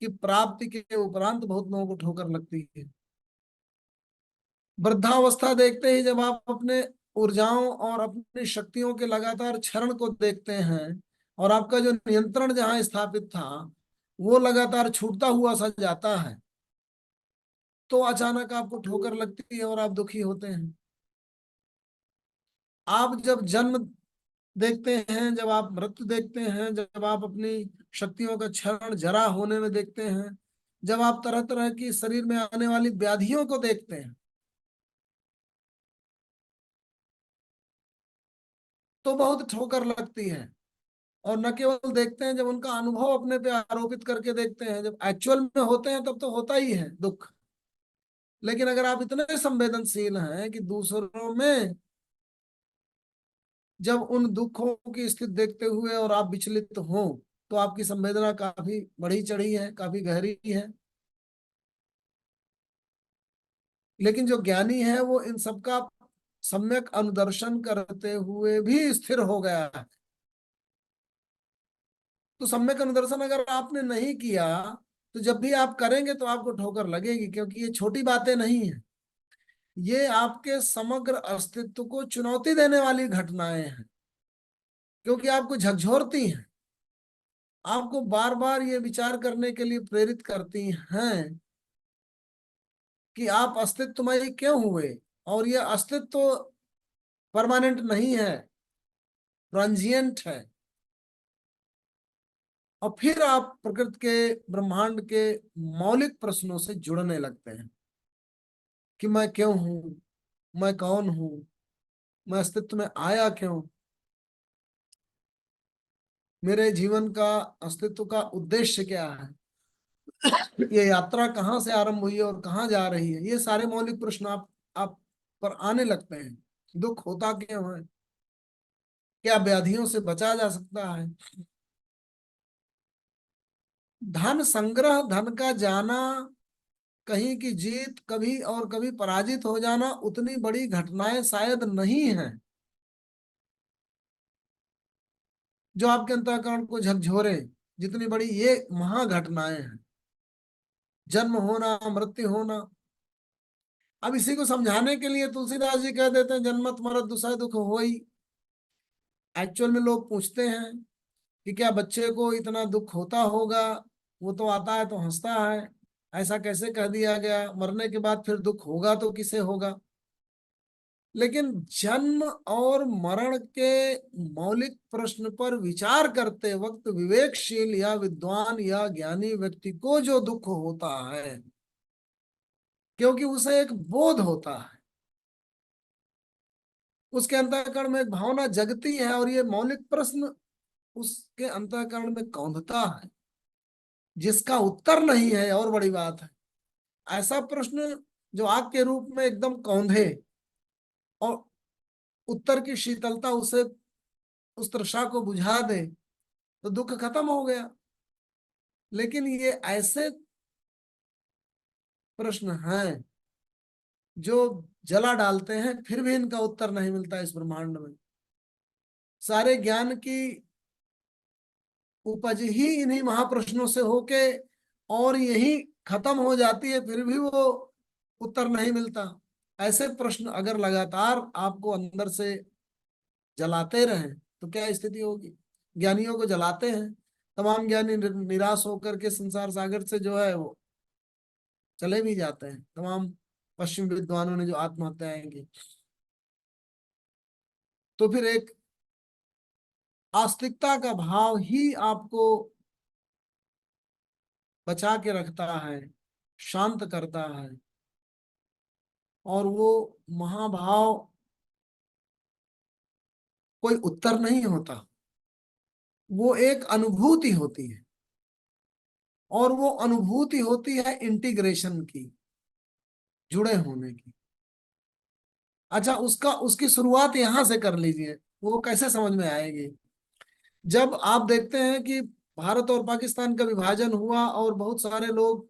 की प्राप्ति के उपरांत बहुत लोगों को ठोकर लगती है। वृद्धावस्था देखते ही जब आप अपने ऊर्जाओं और अपनी शक्तियों के लगातार क्षरण को देखते हैं, और आपका जो नियंत्रण जहां स्थापित था वो लगातार छूटता हुआ सा जाता है, तो अचानक आपको ठोकर लगती है और आप दुखी होते हैं। आप जब जन्म देखते हैं, जब आप मृत्यु देखते हैं, जब आप अपनी शक्तियों का क्षरण जरा होने में देखते हैं, जब आप तरह तरह की शरीर में आने वाली व्याधियों को देखते हैं, तो बहुत ठोकर लगती है। और न केवल देखते हैं, जब उनका अनुभव अपने पे आरोपित करके देखते हैं, जब एक्चुअल में होते हैं तब तो होता ही है दुख। लेकिन अगर आप इतने संवेदनशील हैं कि दूसरों में जब उन दुखों की स्थिति देखते हुए और आप विचलित हो, तो आपकी संवेदना काफी बढ़ी चढ़ी है, काफी गहरी है। लेकिन जो ज्ञानी है वो इन सबका सम्यक अनुदर्शन करते हुए भी स्थिर हो गया है। तो सम्यक अनुदर्शन अगर आपने नहीं किया, तो जब भी आप करेंगे तो आपको ठोकर लगेगी, क्योंकि ये छोटी बातें नहीं है, ये आपके समग्र अस्तित्व को चुनौती देने वाली घटनाएं हैं, क्योंकि आपको झकझोरती हैं, आपको बार बार ये विचार करने के लिए प्रेरित करती हैं कि आप अस्तित्वमय क्यों हुए, और ये अस्तित्व परमानेंट नहीं है, ट्रांजिएंट है। और फिर आप प्रकृति के, ब्रह्मांड के मौलिक प्रश्नों से जुड़ने लगते हैं कि मैं क्यों हूं, मैं कौन हूं, मैं अस्तित्व में आया क्यों, मेरे जीवन का अस्तित्व का उद्देश्य क्या है, ये यात्रा कहाँ से आरंभ हुई है और कहाँ जा रही है। ये सारे मौलिक प्रश्न आप पर आने लगते हैं। दुख होता क्यों है, क्या व्याधियों से बचा जा सकता है, धन संग्रह, धन का जाना, कहीं की जीत, कभी और कभी पराजित हो जाना उतनी बड़ी घटनाएं शायद नहीं है जो आपके अंतःकरण को झकझोरे, जितनी बड़ी ये महाघटनाएं हैं, जन्म होना, मृत्यु होना। अब इसी को समझाने के लिए तुलसीदास जी कह देते हैं, जन्मत मरत दुसह दुख होई। एक्चुअल में लोग पूछते हैं कि क्या बच्चे को इतना दुख होता होगा, वो तो आता है तो हंसता है, ऐसा कैसे कह दिया गया, मरने के बाद फिर दुख होगा तो किसे होगा। लेकिन जन्म और मरण के मौलिक प्रश्न पर विचार करते वक्त विवेकशील या विद्वान या ज्ञानी व्यक्ति को जो दुख होता है, क्योंकि उसे एक बोध होता है, उसके अंतःकरण में एक भावना जगती है, और ये मौलिक प्रश्न उसके अंतःकरण में कौंधता है, जिसका उत्तर नहीं है, और बड़ी बात है। ऐसा प्रश्न जो आग के रूप में एकदम कौंधे और उत्तर की शीतलता उसे, उस तृषा को बुझा दे, तो दुख खत्म हो गया। लेकिन ये ऐसे प्रश्न हैं जो जला डालते हैं, फिर भी इनका उत्तर नहीं मिलता इस ब्रह्मांड में। सारे ज्ञान की उपज ही इन्हीं महाप्रश्नों से होके और यही खत्म हो जाती है, फिर भी वो उत्तर नहीं मिलता। ऐसे प्रश्न अगर लगातार आपको अंदर से जलाते रहें तो क्या स्थिति होगी। ज्ञानियों को जलाते हैं, तमाम ज्ञानी निराश होकर के संसार सागर से जो है वो चले भी जाते हैं तमाम पश्चिम विद्वानों ने जो आत्महत्याएं की। तो फिर एक आस्तिकता का भाव ही आपको बचा के रखता है, शांत करता है। और वो महाभाव कोई उत्तर नहीं होता, वो एक अनुभूति होती है। और वो अनुभूति होती है इंटीग्रेशन की, जुड़े होने की। अच्छा, उसका उसकी शुरुआत यहां से कर लीजिए, वो कैसे समझ में आएगी। जब आप देखते हैं कि भारत और पाकिस्तान का विभाजन हुआ और बहुत सारे लोग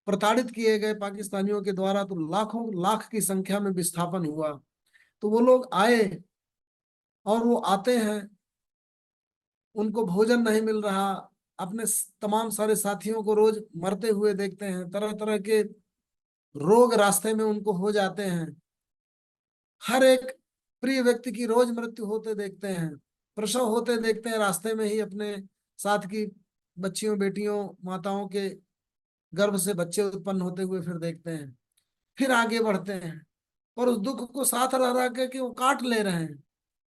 प्रताड़ित किए गए पाकिस्तानियों के द्वारा, तो लाखों लाख की संख्या में विस्थापन हुआ। तो वो लोग आए, और वो आते हैं, उनको भोजन नहीं मिल रहा, अपने तमाम सारे साथियों को रोज मरते हुए देखते हैं, तरह तरह के रोग रास्ते में उनको हो जाते हैं, हर एक प्रिय व्यक्ति की रोज मृत्यु होते देखते हैं, प्रसव होते देखते हैं, रास्ते में ही अपने साथ की बच्चियों, बेटियों, माताओं के गर्भ से बच्चे उत्पन्न होते हुए फिर देखते हैं। फिर आगे बढ़ते हैं, और उस दुख को साथ रह रह के कि वो काट ले रहे हैं।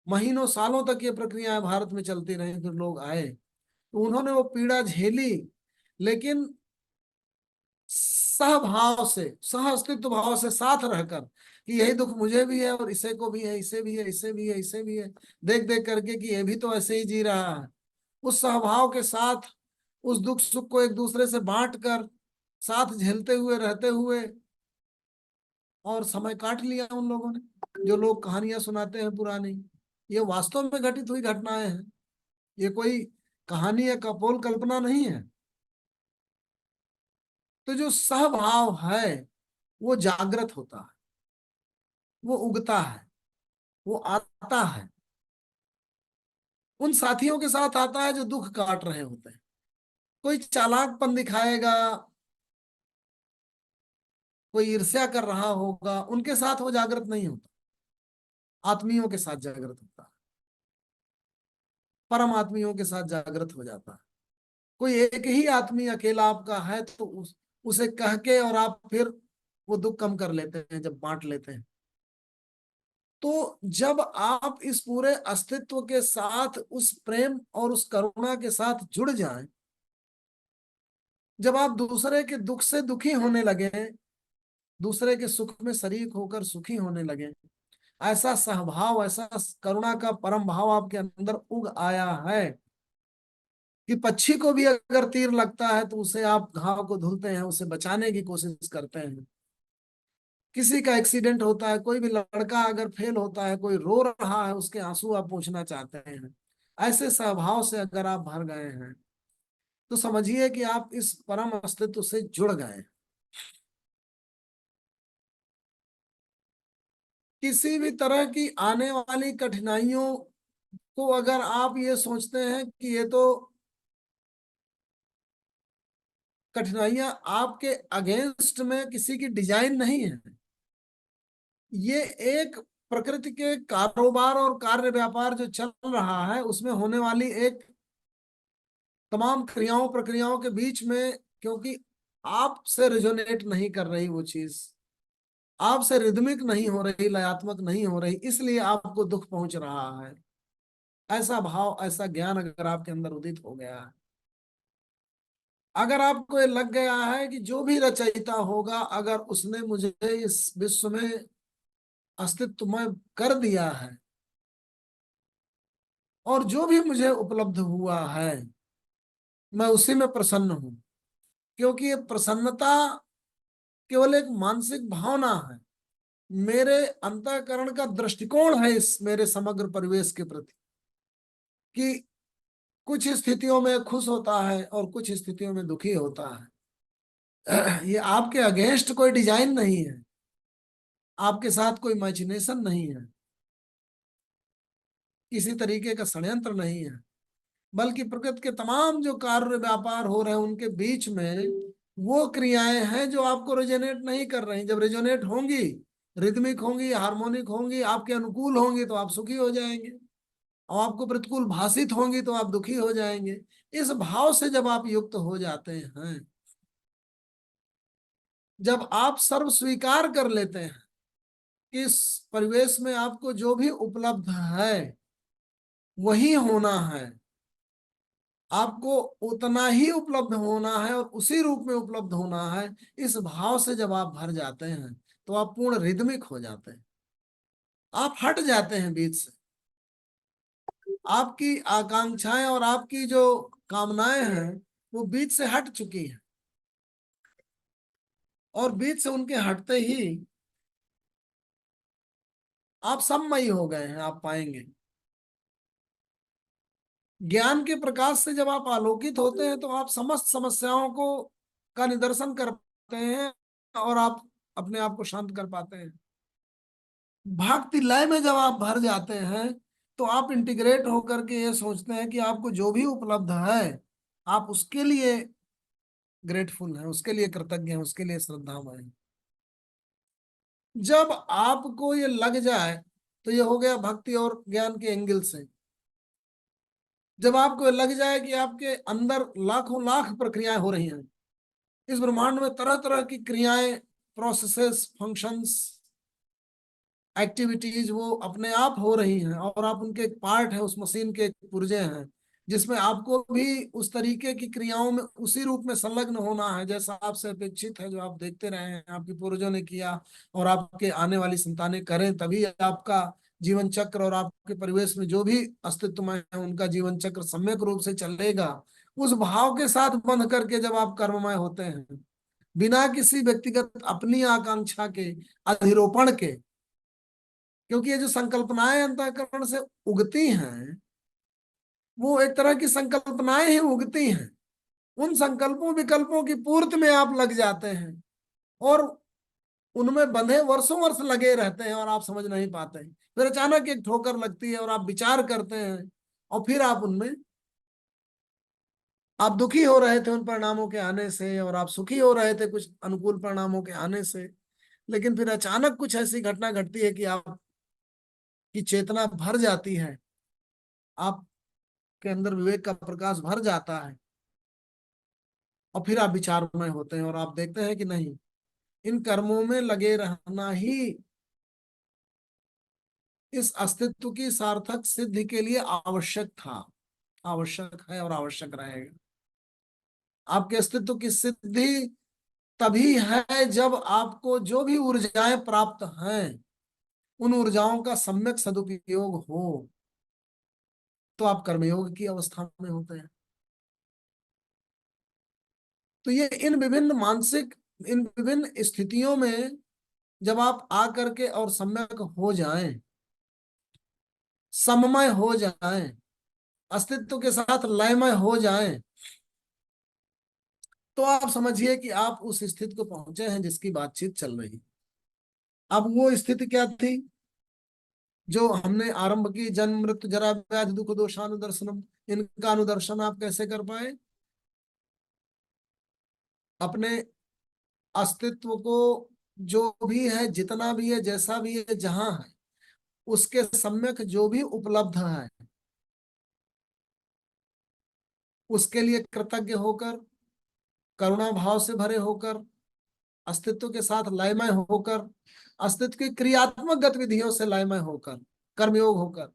महीनों सालों तक ये प्रक्रियाएं भारत में चलती रही, फिर लोग आए तो उन्होंने वो पीड़ा झेली, लेकिन सहभाव से, सह अस्तित्व भाव से साथ रहकर कि यही दुख मुझे भी है, और इसे को भी है, इसे भी है, इसे भी है, इसे भी है, देख देख करके कि ये भी तो ऐसे ही जी रहा है। उस सहभाव के साथ उस दुख सुख को एक दूसरे से बांट कर, साथ झेलते हुए, रहते हुए, और समय काट लिया उन लोगों ने। जो लोग कहानियां सुनाते हैं पुरानी, ये वास्तव में घटित हुई घटनाएं हैं, ये कोई कहानी या कपोल कल्पना नहीं है। तो जो सहभाव है वो जागृत होता है, वो उगता है, वो आता है, उन साथियों के साथ आता है जो दुख काट रहे होते हैं। कोई चालाकपन दिखाएगा, कोई ईर्ष्या कर रहा होगा, उनके साथ वो जागृत नहीं होता, आत्मियों के साथ जागृत होता है, परम आत्मियों के साथ जागृत हो जाता है। कोई एक ही आदमी अकेला आपका है तो उसे कह के और आप फिर वो दुख कम कर लेते हैं, जब बांट लेते हैं। तो जब आप इस पूरे अस्तित्व के साथ, उस प्रेम और उस करुणा के साथ जुड़ जाएं, जब आप दूसरे के दुख से दुखी होने लगे, दूसरे के सुख में शरीक होकर सुखी होने लगे, ऐसा सहभाव, ऐसा करुणा का परम भाव आपके अंदर उग आया है कि पक्षी को भी अगर तीर लगता है तो उसे आप घाव को धुलते हैं, उसे बचाने की कोशिश करते हैं। किसी का एक्सीडेंट होता है, कोई भी लड़का अगर फेल होता है, कोई रो रहा है, उसके आंसू आप पोंछना चाहते हैं। ऐसे स्वभाव से अगर आप भर गए हैं तो समझिए कि आप इस परम अस्तित्व से जुड़ गए। किसी भी तरह की आने वाली कठिनाइयों को अगर आप ये सोचते हैं कि ये तो कठिनाइयां आपके अगेंस्ट में किसी की डिजाइन नहीं है, ये एक प्रकृति के कारोबार और कार्य व्यापार जो चल रहा है उसमें होने वाली एक तमाम क्रियाओं प्रक्रियाओं के बीच में, क्योंकि आपसे रिजोनेट नहीं कर रही वो चीज, आपसे रिदमिक नहीं हो रही, लयात्मक नहीं हो रही, इसलिए आपको दुख पहुंच रहा है। ऐसा भाव, ऐसा ज्ञान अगर आपके अंदर उदित हो गया है, अगर आपको ये लग गया है कि जो भी रचयिता होगा, अगर उसने मुझे इस विश्व में अस्तित्वमय कर दिया है, और जो भी मुझे उपलब्ध हुआ है मैं उसी में प्रसन्न हूं, क्योंकि ये प्रसन्नता केवल एक मानसिक भावना है, मेरे अंतःकरण का दृष्टिकोण है इस मेरे समग्र परिवेश के प्रति, कि कुछ स्थितियों में खुश होता है और कुछ स्थितियों में दुखी होता है। ये आपके अगेंस्ट कोई डिजाइन नहीं है, आपके साथ कोई इमेजिनेशन नहीं है, किसी तरीके का षड्यंत्र नहीं है, बल्कि प्रकृति के तमाम जो कार्य व्यापार हो रहे हैं उनके बीच में वो क्रियाएं हैं जो आपको रेजोनेट नहीं कर रही। जब रेजोनेट होंगी, रिदमिक होंगी, हार्मोनिक होंगी, आपके अनुकूल होंगी तो आप सुखी हो जाएंगे, और आपको प्रतिकूल भाषित होंगी तो आप दुखी हो जाएंगे। इस भाव से जब आप युक्त हो जाते हैं जब आप सर्व स्वीकार कर लेते हैं कि इस परिवेश में आपको जो भी उपलब्ध है वही होना है, आपको उतना ही उपलब्ध होना है और उसी रूप में उपलब्ध होना है, इस भाव से जब आप भर जाते हैं तो आप पूर्ण रिदमिक हो जाते हैं। आप हट जाते हैं बीच से, आपकी आकांक्षाएं और आपकी जो कामनाएं हैं वो बीच से हट चुकी हैं, और बीच से उनके हटते ही आप सम्मयी हो गए हैं। आप पाएंगे ज्ञान के प्रकाश से जब आप आलोकित होते हैं तो आप समस्त समस्याओं को का निदर्शन कर पाते हैं और आप अपने आप को शांत कर पाते हैं। भक्ति लय में जब आप भर जाते हैं तो आप इंटीग्रेट होकर के ये सोचते हैं कि आपको जो भी उपलब्ध है आप उसके लिए ग्रेटफुल हैं, उसके लिए कृतज्ञ हैं, उसके लिए श्रद्धामय हैं। जब आपको ये लग जाए तो ये हो गया भक्ति और ज्ञान के एंगल से। जब आपको लग जाए कि आपके अंदर लाखों लाख प्रक्रियाएं हो रही हैं, इस ब्रह्मांड में तरह तरह की क्रियाएं, प्रोसेसेस, फंक्शंस, एक्टिविटीज वो अपने आप हो रही हैं और आप उनके एक पार्ट है, उस मशीन के एक पुर्जे हैं, जिसमें आपको भी उस तरीके की क्रियाओं में उसी रूप में संलग्न होना है जैसा आपसे अपेक्षित है, जो आप देखते रहे हैं आपके पूर्वजों ने किया और आपके आने वाली संतानें करें, तभी आपका जीवन चक्र और आपके परिवेश में जो भी अस्तित्व में है उनका जीवन चक्र सम्यक रूप से चलेगा। उस भाव के साथ बंध करके जब आप कर्ममय होते हैं, बिना किसी व्यक्तिगत अपनी आकांक्षा के, अधिरोपण के, क्योंकि ये जो संकल्पनाएं अंतःकरण से उगती हैं वो एक तरह की संकल्पनाएं ही उगती हैं। उन संकल्पों विकल्पों की पूर्ति में आप लग जाते हैं और उनमें बंधे वर्षों वर्ष लगे रहते हैं और आप समझ नहीं पाते हैं। फिर अचानक एक ठोकर लगती है और आप विचार करते हैं और फिर आप उनमें, आप दुखी हो रहे थे उन परिणामों के आने से और आप सुखी हो रहे थे कुछ अनुकूल परिणामों के आने से, लेकिन फिर अचानक कुछ ऐसी घटना घटती है कि आपकी चेतना भर जाती है, आपके अंदर विवेक का प्रकाश भर जाता है और फिर आप विचारमय होते हैं और आप देखते हैं कि नहीं, इन कर्मों में लगे रहना ही इस अस्तित्व की सार्थक सिद्धि के लिए आवश्यक था, आवश्यक है और आवश्यक रहेगा। आपके अस्तित्व की सिद्धि तभी है जब आपको जो भी ऊर्जाएं प्राप्त हैं उन ऊर्जाओं का सम्यक सदुपयोग हो, तो आप कर्मयोग की अवस्था में होते हैं। तो ये इन विभिन्न मानसिक, इन विभिन्न स्थितियों में जब आप आकर के और सम्यक हो जाएं, सममय हो जाएं, अस्तित्व के साथ लयमय हो जाएं, तो आप समझिए कि आप उस स्थिति को पहुंचे हैं जिसकी बातचीत चल रही। अब वो स्थिति क्या थी जो हमने आरंभ की, जन्म मृत्यु जरा व्याधि दुख दोषानुदर्शनम, इनका अनुदर्शन आप कैसे कर पाए? अपने अस्तित्व को, जो भी है, जितना भी है, जैसा भी है, जहां है, उसके सम्यक जो भी उपलब्ध है उसके लिए कृतज्ञ होकर, करुणा भाव से भरे होकर, अस्तित्व के साथ लयमय होकर, अस्तित्व की क्रियात्मक गतिविधियों से लयमय होकर, कर्मयोग होकर,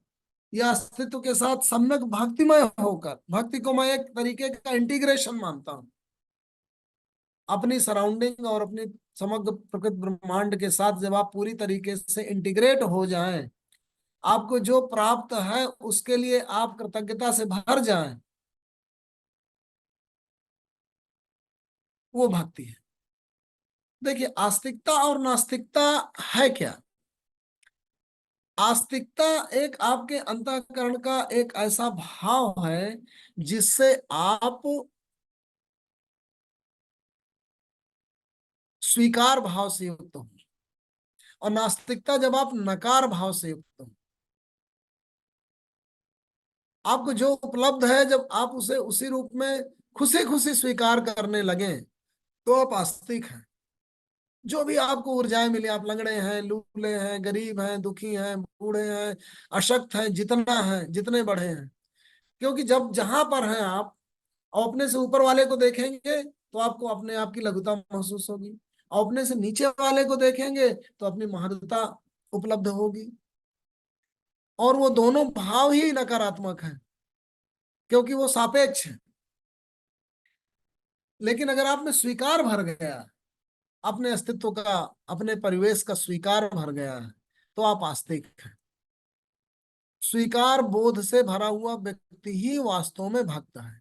या अस्तित्व के साथ सम्यक भक्तिमय होकर, भक्ति को मैं एक तरीके का इंटीग्रेशन मानता हूं, अपनी सराउंडिंग और अपनी समग्र प्रकृति ब्रह्मांड के साथ जब आप पूरी तरीके से इंटीग्रेट हो जाएं, आपको जो प्राप्त है उसके लिए आप कृतज्ञता से भर जाएं, वो भक्ति है। देखिए, आस्तिकता और नास्तिकता है क्या? आस्तिकता एक आपके अंतःकरण का एक ऐसा भाव है जिससे आप स्वीकार भाव से युक्त हो, और नास्तिकता जब आप नकार भाव से युक्त हो। आपको जो उपलब्ध है जब आप उसे उसी रूप में खुशी खुशी स्वीकार करने लगे तो आप आस्तिक हैं। जो भी आपको ऊर्जाएं मिली, आप लंगड़े हैं, लूले हैं, गरीब हैं, दुखी हैं, बूढ़े हैं, अशक्त हैं, जितना है, जितने बढ़े हैं, क्योंकि जब जहां पर हैं आप और अपने से ऊपर वाले को देखेंगे तो आपको अपने आप की लघुता महसूस होगी। और अपने से नीचे वाले को देखेंगे तो अपनी महत्ता उपलब्ध होगी। और वो दोनों भाव ही नकारात्मक हैं, क्योंकि वो सापेक्ष है। लेकिन अगर आप में स्वीकार भर गया, अपने अस्तित्व का, अपने परिवेश का स्वीकार भर गया है, तो आप आस्तिक हैं। स्वीकार बोध से भरा हुआ व्यक्ति ही वास्तव में भक्त है।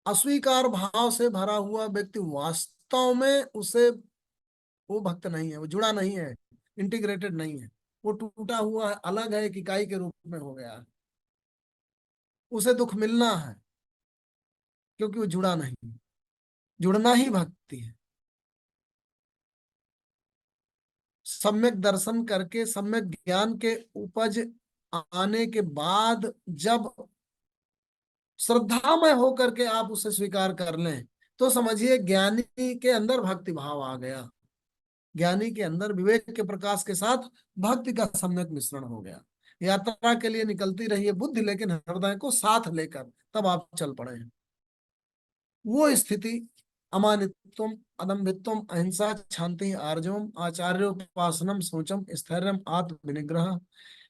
अस्वीकार भाव से भरा हुआ व्यक्ति वास्तव में उसे, वो भक्त नहीं है, वो जुड़ा नहीं है, इंटीग्रेटेड नहीं है, वो टूटा हुआ है, अलग है, एक इकाई के रूप में हो गया है। उसे दुख मिलना है क्योंकि वो जुड़ा नहीं। जुड़ना ही भक्ति है। सम्यक दर्शन करके, सम्यक ज्ञान के उपज आने के बाद जब श्रद्धामय होकर के आप उसे स्वीकार कर लें, तो समझिए ज्ञानी के अंदर भक्ति भाव आ गया। ज्ञानी के अंदर विवेक के प्रकाश के साथ भक्ति का सम्यक मिश्रण हो गया। यात्रा के लिए निकलती रही है बुद्धि, लेकिन हृदय को साथ लेकर तब आप चल पड़े हैं। वो स्थिति अमानित्वम, अदम्भित्वम, अहिंसा, शांति, आर्जवम, आचार्योपासनम, शौचम, स्थैर्यम, आत्म विनिग्रह,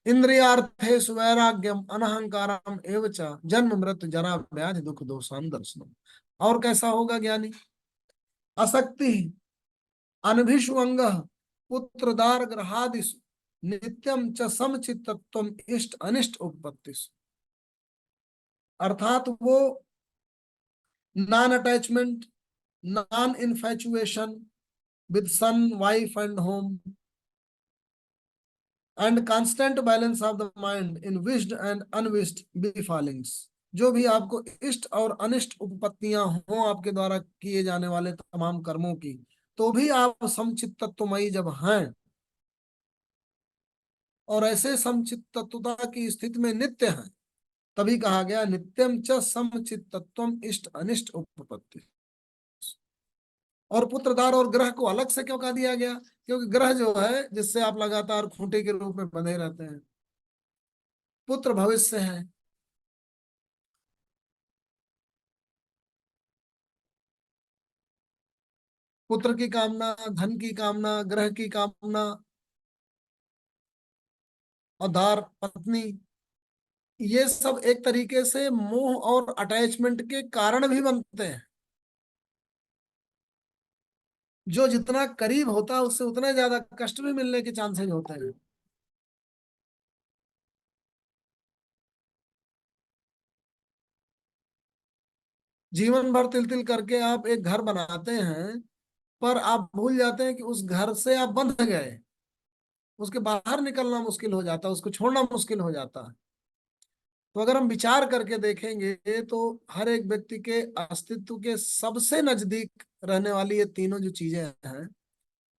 इंद्रियार्थेषु वैराग्यम, अनहंकारम एवं च जन्म मृत्यु जरा व्याधि दुख दोषान दर्शनम। और कैसा होगा ज्ञानी? असक्ति अनभिषु अंग पुत्रदार ग्रहादिषु नित्यम च समचित्तत्वम इष्ट अनिष्ट उपपत्तिषु। अर्थात वो non attachment, non infatuation with son, wife, and home, and constant balance of the mind in wished and unwished befallings। जो भी आपको इष्ट और अनिष्ट उपपत्तियां हों आपके द्वारा किए जाने वाले तमाम कर्मों की, तो भी आप समचित्तत्वमयी जब हैं, और ऐसे समचित्तत्वता की स्थिति में नित्य हैं, तभी कहा गया नित्यम च समचित्तत्वम इष्ट अनिष्ट उपपत्ति। और पुत्रदार और ग्रह को अलग से क्यों कहा दिया गया? क्योंकि ग्रह जो है जिससे आप लगातार खूंटे के रूप में बंधे रहते हैं, पुत्र भविष्य है। पुत्र की कामना, धन की कामना, ग्रह की कामना, और दार पत्नी, ये सब एक तरीके से मोह और अटैचमेंट के कारण भी बनते हैं। जो जितना करीब होता है उससे उतना ज्यादा कष्ट भी मिलने के चांसेस होते हैं। जीवन भर तिल तिल करके आप एक घर बनाते हैं, पर आप भूल जाते हैं कि उस घर से आप बंध गए, उसके बाहर निकलना मुश्किल हो जाता है, उसको छोड़ना मुश्किल हो जाता है। तो अगर हम विचार करके देखेंगे तो हर एक व्यक्ति के अस्तित्व के सबसे नजदीक रहने वाली ये तीनों जो चीजें हैं,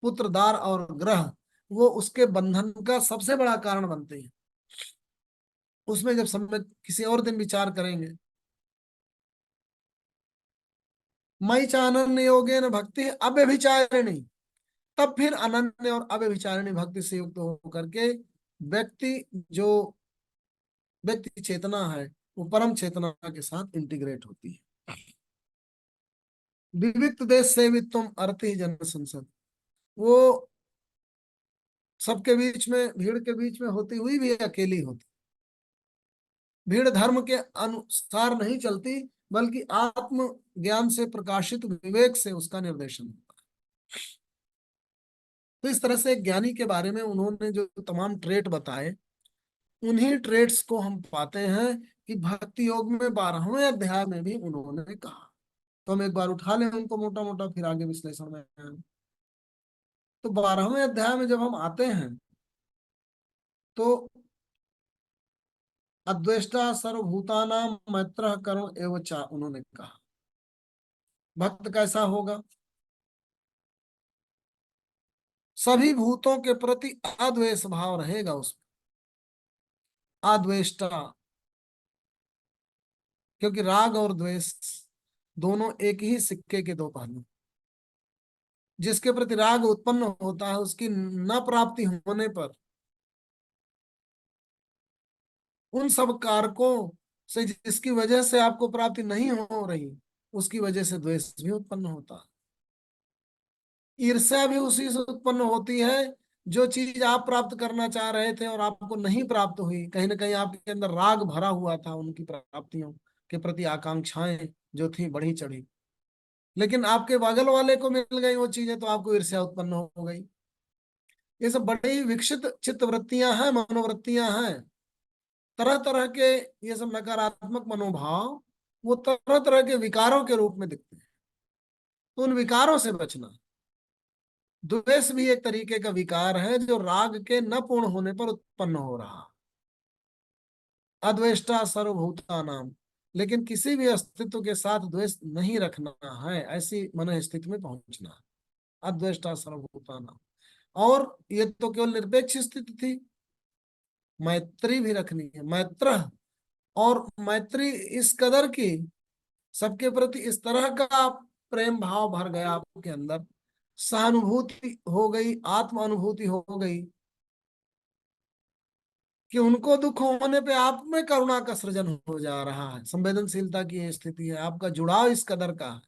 पुत्र, दार और ग्रह, वो उसके बंधन का सबसे बड़ा कारण बनते हैं। उसमें जब समय किसी और दिन विचार करेंगे। मई च अनन्य योगेन भक्ति अव्यभिचारिणी, तब फिर अनन्य और अव्यभिचारिणी भक्ति से युक्त होकर के व्यक्ति, जो व्यक्ति चेतना है, वो परम चेतना के साथ इंटीग्रेट होती है। विविक्त देश सेवित्वम अर्थ ही जन संसद, वो सबके बीच में, भीड़ के बीच में होती हुई भी अकेली होती। भीड़ धर्म के अनुसार नहीं चलती, बल्कि आत्म ज्ञान से प्रकाशित विवेक से उसका निर्देशन होता है। तो इस तरह से ज्ञानी के बारे में उन्होंने जो तमाम ट्रेट बताए, उन्हीं ट्रेट्स को हम पाते हैं कि भक्ति योग में 12वें अध्याय में भी उन्होंने कहा। तो हम एक बार उठा लें उनको मोटा मोटा, फिर आगे विश्लेषण में आएं। तो 12वें अध्याय में जब हम आते हैं तो अद्वेष्टा सर्वभूतानां मैत्रः करुण एवं चा, उन्होंने कहा भक्त कैसा होगा? सभी भूतों के प्रति अद्वेष भाव रहेगा उसमें, अद्वेष्टा। क्योंकि राग और द्वेष दोनों एक ही सिक्के के दो पहलू। जिसके प्रति राग उत्पन्न होता है, उसकी न प्राप्ति होने पर उन सब कारकों से जिसकी वजह से आपको प्राप्ति नहीं हो रही, उसकी वजह से द्वेष भी उत्पन्न होता है। ईर्ष्या भी उसी से उत्पन्न होती है। जो चीज आप प्राप्त करना चाह रहे थे और आपको नहीं प्राप्त हुई, कहीं ना कहीं आपके अंदर राग भरा हुआ था उनकी प्राप्तियों के प्रति, आकांक्षाएं जो थी बढ़ी चढ़ी। लेकिन आपके बगल वाले को मिल गई वो चीजें, तो आपको ईर्ष्या उत्पन्न हो गई। ये सब बड़ी विकसित चित्त वृत्तियां हैं, मनोवृत्तियां हैं। तरह तरह के ये सब नकारात्मक मनोभाव वो तरह तरह के विकारों के रूप में दिखते हैं। तो उन विकारों से बचना। द्वेष भी एक तरीके का विकार है जो राग के न पूर्ण होने पर उत्पन्न हो रहा। अद्वेष्टा सर्वभूतानाम, लेकिन किसी भी अस्तित्व के साथ द्वेष नहीं रखना है, ऐसी मन स्थिति में पहुंचना है। अद्वेष्टा सर्वभूतानाम। और ये तो केवल निरपेक्ष स्थिति थी। मैत्री भी रखनी है, मैत्र। और मैत्री इस कदर की, सबके प्रति इस तरह का प्रेम भाव भर गया आपके अंदर, सहानुभूति हो गई, आत्म अनुभूति हो गई कि उनको दुख होने पे आप में करुणा का सृजन हो जा रहा है। संवेदनशीलता की ये स्थिति है, आपका जुड़ाव इस कदर का है,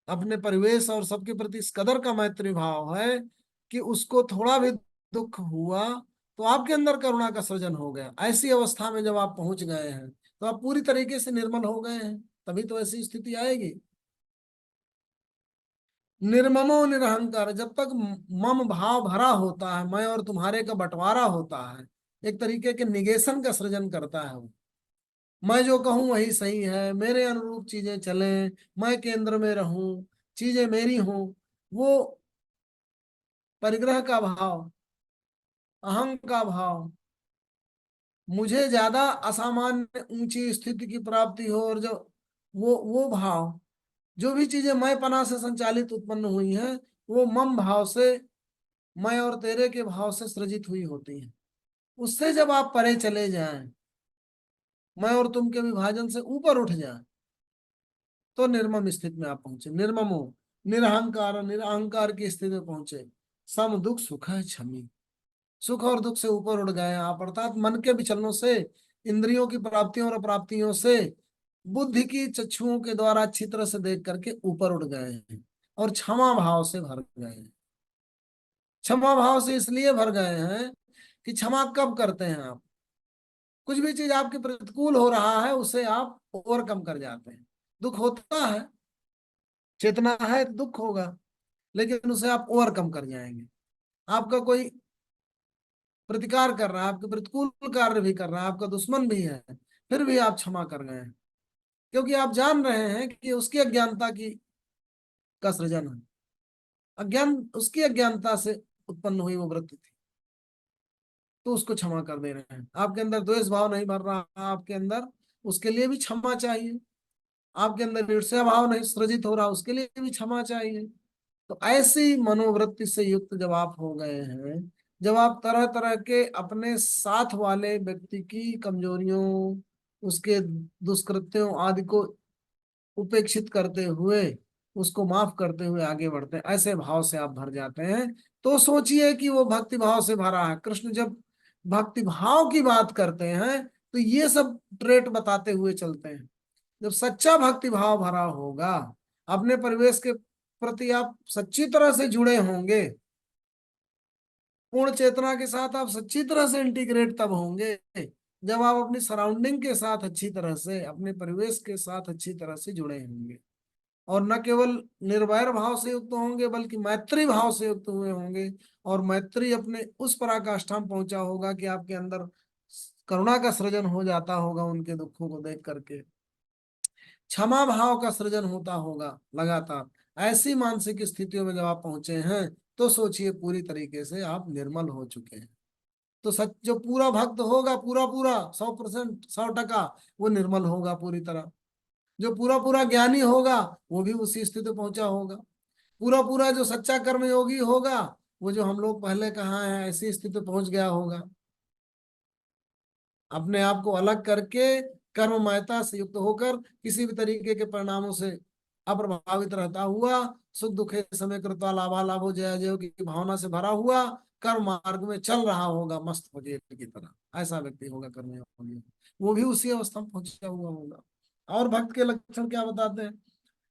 अपने परिवेश और सबके प्रति इस कदर का मैत्री भाव है कि उसको थोड़ा भी दुख हुआ तो आपके अंदर करुणा का सृजन हो गया। ऐसी अवस्था में जब आप पहुंच गए हैं तो आप पूरी तरीके से निर्मल हो गए हैं, तभी तो ऐसी स्थिति आएगी। निर्ममो निरहंकार, जब तक मम भाव भरा होता है, मैं और तुम्हारे का बंटवारा होता है, एक तरीके के निगेशन का सृजन करता है वो। मैं जो कहूं वही सही है, मेरे अनुरूप चीजें चलें, मैं केंद्र में रहूं, चीजें मेरी हों, वो परिग्रह का भाव, अहं का भाव, मुझे ज्यादा असामान्य ऊंची स्थिति की प्राप्ति हो, और जो वो भाव, जो भी चीजें मैं पना से संचालित उत्पन्न हुई हैं, वो मम भाव से, मैं और तेरे के भाव से सृजित हुई होती हैं। उससे जब आप परे चले जाएं, मैं और तुम के विभाजन से ऊपर उठ जाएं, तो निर्मम स्थिति में आप पहुंचे। निर्ममो निरहंकार, निरहंकार की स्थिति में पहुंचे। सम दुख सुख है क्षमी, सुख और दुख से ऊपर उठ गए आप, अर्थात मन के विचलनों से, इंद्रियों की प्राप्तियों और अप्राप्तियों से, बुद्धि की चक्षुओं के द्वारा अच्छी तरह से देख करके ऊपर उठ गए हैं और क्षमा भाव से भर गए हैं। क्षमा भाव से इसलिए भर गए हैं कि क्षमा कब करते हैं आप? कुछ भी चीज आपके प्रतिकूल हो रहा है उसे आप ओवरकम कर जाते हैं। दुख होता है, चेतना है तो दुख होगा, लेकिन उसे आप ओवरकम कर जाएंगे। आपका कोई प्रतिकार कर रहा है, आपके प्रतिकूल कार्य भी कर रहा है, आपका दुश्मन भी है, फिर भी आप क्षमा कर गए हैं, क्योंकि आप जान रहे हैं कि उसकी अज्ञानता की का सृजन है। अज्ञान, उसकी अज्ञानता से उत्पन्न हुई वो वृत्ति थी, तो उसको क्षमा कर दे रहे हैं। आपके अंदर द्वेष भाव नहीं भर रहा, आपके अंदर उसके लिए भी क्षमा चाहिए। आपके अंदर ईर्ष्या भाव नहीं सृजित हो रहा, उसके लिए भी क्षमा चाहिए। तो ऐसी मनोवृत्ति से युक्त जब आप हो गए हैं, जब आप तरह तरह के अपने साथ वाले व्यक्ति की कमजोरियों, उसके दुष्कृत्यों आदि को उपेक्षित करते हुए, उसको माफ करते हुए आगे बढ़ते हैं, ऐसे भाव से आप भर जाते हैं, तो सोचिए कि वो भक्ति भाव से भरा है। कृष्ण जब भक्ति भाव की बात करते हैं तो ये सब ट्रेट बताते हुए चलते हैं। जब सच्चा भक्ति भाव भरा होगा, अपने परिवेश के प्रति आप सच्ची तरह से जुड़े होंगे, पूर्ण चेतना के साथ आप सच्ची तरह से इंटीग्रेट तब होंगे जब आप अपनी सराउंडिंग के साथ अच्छी तरह से, अपने परिवेश के साथ अच्छी तरह से जुड़े होंगे, और न केवल निर्वैर भाव से युक्त होंगे बल्कि मैत्री भाव से युक्त हुए होंगे। और मैत्री अपने उस पराकाष्ठा में पहुंचा होगा कि आपके अंदर करुणा का सृजन हो जाता होगा उनके दुखों को देख करके, क्षमा भाव का सृजन होता होगा लगातार। ऐसी मानसिक स्थितियों में जब आप पहुंचे हैं, तो सोचिए पूरी तरीके से आप निर्मल हो चुके हैं। तो सच, जो पूरा भक्त होगा, पूरा पूरा 100%, 100%, वो निर्मल होगा पूरी तरह। जो पूरा पूरा ज्ञानी होगा वो भी उसी स्थिति में पहुंचा होगा। पूरा पूरा जो सच्चा कर्म योगी होगा, वो जो हम लोग पहले कहा है ऐसी स्थिति में पहुंच गया होगा। अपने आप को अलग करके, कर्ममयता से युक्त होकर, किसी भी तरीके के परिणामों से अप्रभावित रहता हुआ, सुख दुखे समय कृत्वा लाभालाभो जय जय की भावना से भरा हुआ, कर्म मार्ग में चल रहा होगा मस्त फकीर की तरह। ऐसा व्यक्ति होगा कर्मयोगी, वो भी उसी अवस्था में पहुंचा हुआ होगा। और भक्त के लक्षण क्या बताते हैं?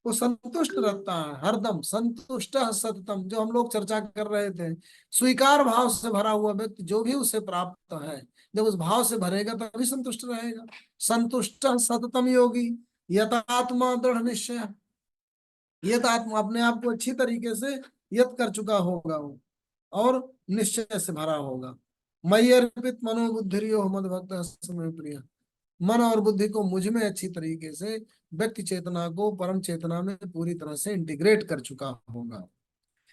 वो संतुष्ट रहता है, हरदम संतुष्ट सततम, जो हम लोग चर्चा कर रहे थे। स्वीकार भाव से भरा हुआ व्यक्ति जो भी उसे प्राप्त है, जब उस भाव से भरेगा तभी संतुष्ट रहेगा। संतुष्ट सततम योगी यतात्मा दृढ़ निश्चय। यतात्मा अपने आप को अच्छी तरीके से यत कर चुका होगा वो, और निश्चय से भरा होगा। मयि अर्पित मनोबुद्धिर्यो मद भक्त समय प्रिय। मन और बुद्धि को मुझ में अच्छी तरीके से, व्यक्ति चेतना को परम चेतना में पूरी तरह से इंटीग्रेट कर चुका होगा।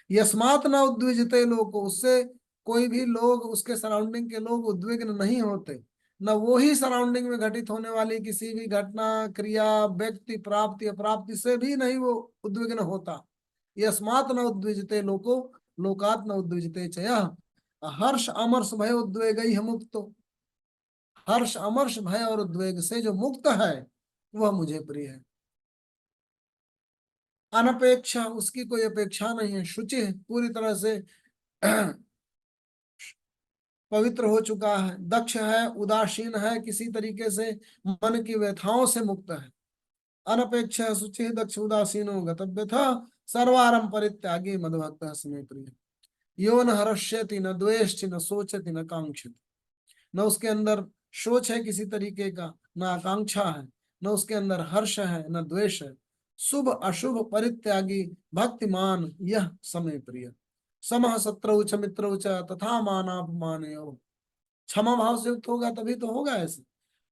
यस्मात् न उद्विजते लोग, उससे कोई भी लोग, उसके सराउंडिंग के लोग उद्विग्न नहीं होते। न वो ही सराउंडिंग में घटित होने वाली किसी भी घटना, क्रिया, व्यक्ति, प्राप्ति अप्राप्ति से भी नहीं वो उद्विग्न होता। यस्मात् न उद्विजते लोको लोकात् न उद्विजते च यः। हर्ष अमर्ष भय उद्वेग ही मुक्तो। हर्ष अमर्ष भय और उद्वेग से जो मुक्त है वह मुझे प्रिय है। अनपेक्षा, उसकी कोई अपेक्षा नहीं है। शुचि है, पूरी तरह से पवित्र हो चुका है। दक्ष है, उदासीन है, किसी तरीके से मन की व्यथाओं से मुक्त है। अनपेक्षा शुचि दक्ष उदासीनो गतव्य था सर्वारंभ परित्यागी मद्भक्त समय प्रिय। यो न हर्ष्यति न द्वेष्टि न सोचति न कांक्षति। न उसके अंदर शोच है किसी तरीके का, न आकांक्षा है, न उसके अंदर हर्ष है न द्वेष है। शुभ अशुभ परित्यागी भक्तिमान यह समय प्रिय। समः शत्रु च मित्रौ च तथा मानापमानयोः। क्षमा भाव से युक्त होगा तभी तो होगा ऐसे।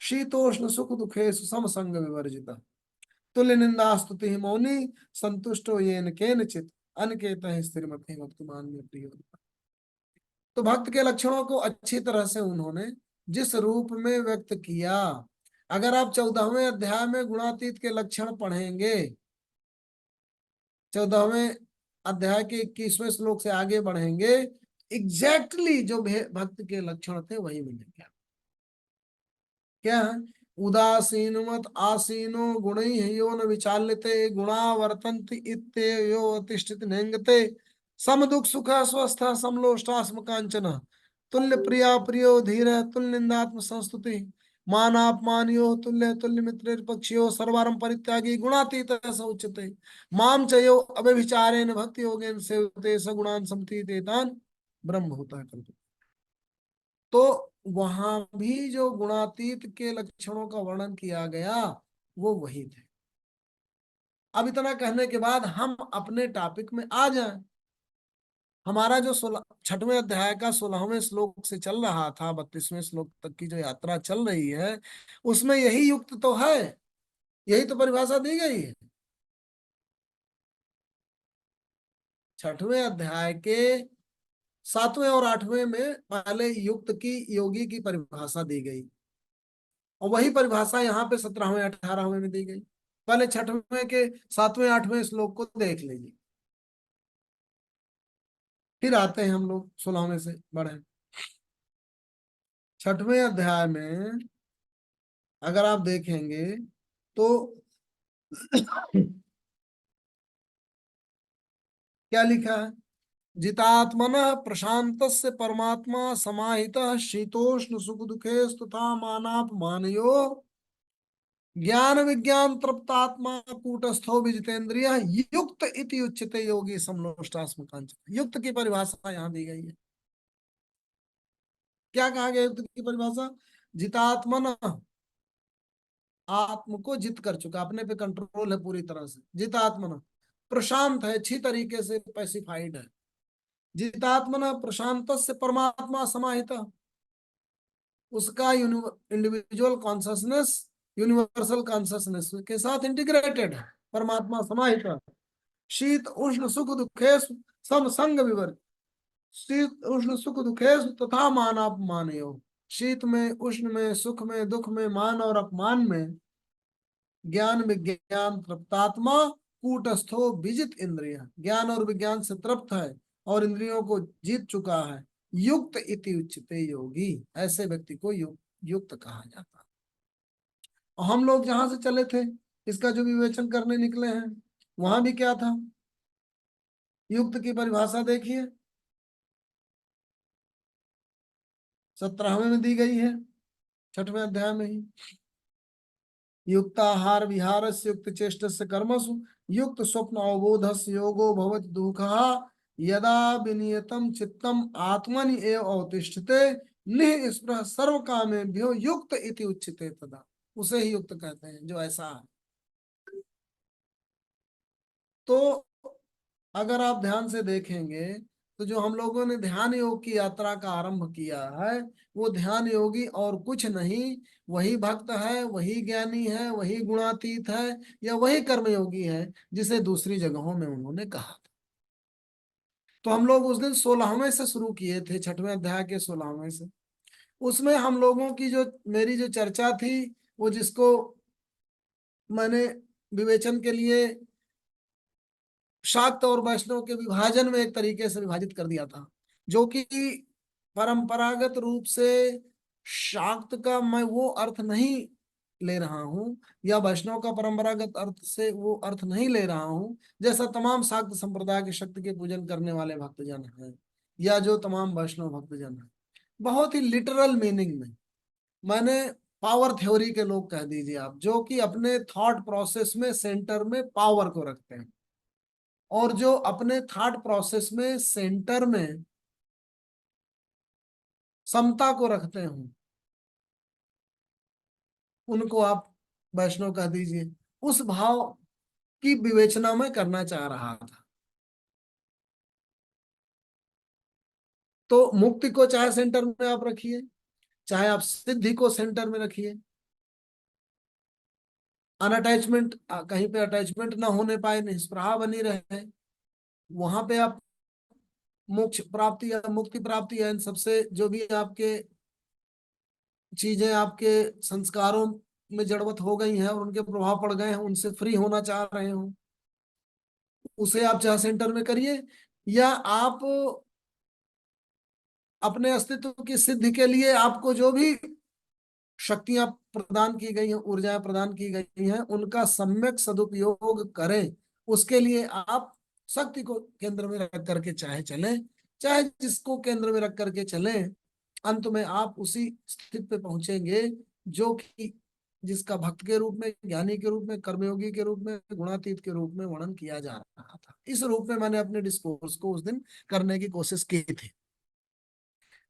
शीतोष्ण सुख दुखेषु समसंग विवर्जिता। तुल्य निंदा स्तुति मौनी संतुष्टो येन केनचित् अनिकेतः स्थिरमति भक्तिमान में प्रिय। तो भक्त के लक्षणों को अच्छी तरह से उन्होंने जिस रूप में व्यक्त किया, अगर आप 14वें अध्याय में गुणातीत के लक्षण पढ़ेंगे, 14वें अध्याय के 21वें श्लोक से आगे बढ़ेंगे, एग्जैक्टली जो भक्त के लक्षण थे वही मिलेंगे। क्या है? उदासीनमत आसीनो गुणैः यो न विचाल्यते गुणा वर्तन्ति इत्येयो अतिष्ठित नेंगते। सम दुख सुख स्वस्थ समलोष्टास्म कांचन तुल्य प्रिया प्रियो धीर तुल्य निंदात्म संस्तुति मानापमानियो तुल्य तुल्य मित्र पक्षियो सर्वारं परित्यागी गुणातीत स उच्यते। माम चयो अव्यभिचारेण भक्ति योगेन सेवते सगुणान समतीतेतान ब्रह्मभूता कल्पते। तो वहां भी जो गुणातीत के लक्षणों का वर्णन किया गया वो वही थे। अब इतना कहने के बाद हम अपने टॉपिक में आ जाएं। हमारा जो 6वें अध्याय का 16वें श्लोक से चल रहा था 32वें श्लोक तक की जो यात्रा चल रही है, उसमें यही युक्त तो है, यही तो परिभाषा दी गई है। 6वें अध्याय के 7वें और 8वें में पहले युक्त की योगी की परिभाषा दी गई, और वही परिभाषा यहाँ पे 17वें 18वें में दी गई। पहले 6वें के 7वें 8वें श्लोक को देख लीजिए, फिर आते हैं हम लोग 16वें से बढ़े। 6वें अध्याय में अगर आप देखेंगे तो क्या लिखा है? जितात्मन प्रशांत परमात्मा समाहित शीतोष्ण सुख दुखे तथा मानापमानयो ज्ञान विज्ञान तृप्तात्मा कूटस्थो विजितेंद्रिय युक्त इति उच्यते योगी समलोष्टास्म कांचन। युक्त की परिभाषा यहाँ दी गई है। क्या कहा गया युक्त की परिभाषा? जितात्मन, आत्म को जित कर चुका, अपने पे कंट्रोल है पूरी तरह से। जितात्मन प्रशांत है, अच्छी तरीके से पैसिफाइड है। जितात्मन प्रशांत से परमात्मा समाहित, उसका इंडिविजुअल कॉन्शसनेस यूनिवर्सल कॉन्शसनेस के साथ इंटीग्रेटेड है, परमात्मा समाहित है। शीत उष्ण सुख दुखेश सम संग विवर। शीत उष्ण सुख दुखेश तथा मान अपमानयो। शीत में, उष्ण में, सुख में, दुख में, मान और अपमान में ज्ञान विज्ञान तृप्तात्मा कूटस्थो विजित इंद्रिय, ज्ञान और विज्ञान से तृप्त है और इंद्रियों को जीत चुका है। युक्त इति उच्यते योगी, ऐसे व्यक्ति को युक्त कहा जाता है। और हम लोग जहां से चले थे, इसका जो विवेचन करने निकले हैं, वहां भी क्या था? युक्त की परिभाषा देखिए, 17वें में दी गई है, 6वें अध्याय में ही। युक्ताहार विहार से युक्त चेष्ट से कर्मसु युक्त स्वप्न अवबोधस्य योगो भवति दुःखः यदा विनियतम चित्तम आत्मनि एव अवतिष्ठते निःस्पृह सर्व कामेभ्यो युक्त इति उच्यते तदा। उसे ही युक्त कहते हैं जो ऐसा है। तो अगर आप ध्यान से देखेंगे तो जो हम लोगों ने ध्यान योग की यात्रा का आरंभ किया है, वो ध्यान योगी और कुछ नहीं, वही भक्त है, वही ज्ञानी है, वही गुणातीत है, या वही कर्मयोगी है जिसे दूसरी जगहों में उन्होंने कहा था। तो हम लोग उस दिन 16वें से शुरू किए थे, 6वें अध्याय के 16वें से। उसमें हम लोगों की जो मेरी जो चर्चा थी, वो जिसको मैंने विवेचन के लिए शाक्त और वैष्णव के विभाजन में एक तरीके से विभाजित कर दिया था, जो कि परंपरागत रूप से शाक्त का मैं वो अर्थ नहीं ले रहा हूं, या वैष्णव का परंपरागत अर्थ से वो अर्थ नहीं ले रहा हूं, जैसा तमाम शाक्त संप्रदाय के शक्ति के पूजन करने वाले भक्तजन हैं, या जो तमाम वैष्णव भक्तजन हैं। बहुत ही लिटरल मीनिंग में मैंने पावर थ्योरी के लोग कह दीजिए आप, जो कि अपने थॉट प्रोसेस में सेंटर में पावर को रखते हैं, और जो अपने थॉट प्रोसेस में सेंटर में समता को रखते हैं, उनको आप वैष्णव कह दीजिए। उस भाव की विवेचना में करना चाह रहा था। तो मुक्ति को चाहे सेंटर में आप रखिए, चाहे आप सिद्धि को सेंटर में रखिए, अनअटैचमेंट, कहीं पे अटैचमेंट ना होने पाए, निष्प्रहा बनी रहे, वहां पे आप मोक्ष प्राप्ति या मुक्ति प्राप्ति या इन सबसे जो भी आपके चीजें आपके संस्कारों में जड़वत हो गई हैं और उनके प्रभाव पड़ गए हैं, उनसे फ्री होना चाह रहे हो, उसे आप चाहे सेंटर में करिए, या आप अपने अस्तित्व की सिद्धि के लिए आपको जो भी शक्तियां प्रदान की गई हैं, ऊर्जाएं प्रदान की गई हैं, उनका सम्यक सदुपयोग करें। उसके लिए आप शक्ति को केंद्र में रख करके चाहे चलें, चाहे जिसको केंद्र में रख करके चलें, अंत में आप उसी स्थिति पे पहुंचेंगे जो कि जिसका भक्त के रूप में, ज्ञानी के रूप में, कर्मयोगी के रूप में, गुणातीत के रूप में वर्णन किया जा रहा था। इस रूप में मैंने अपने डिस्कोर्स को उस दिन करने की कोशिश की थी।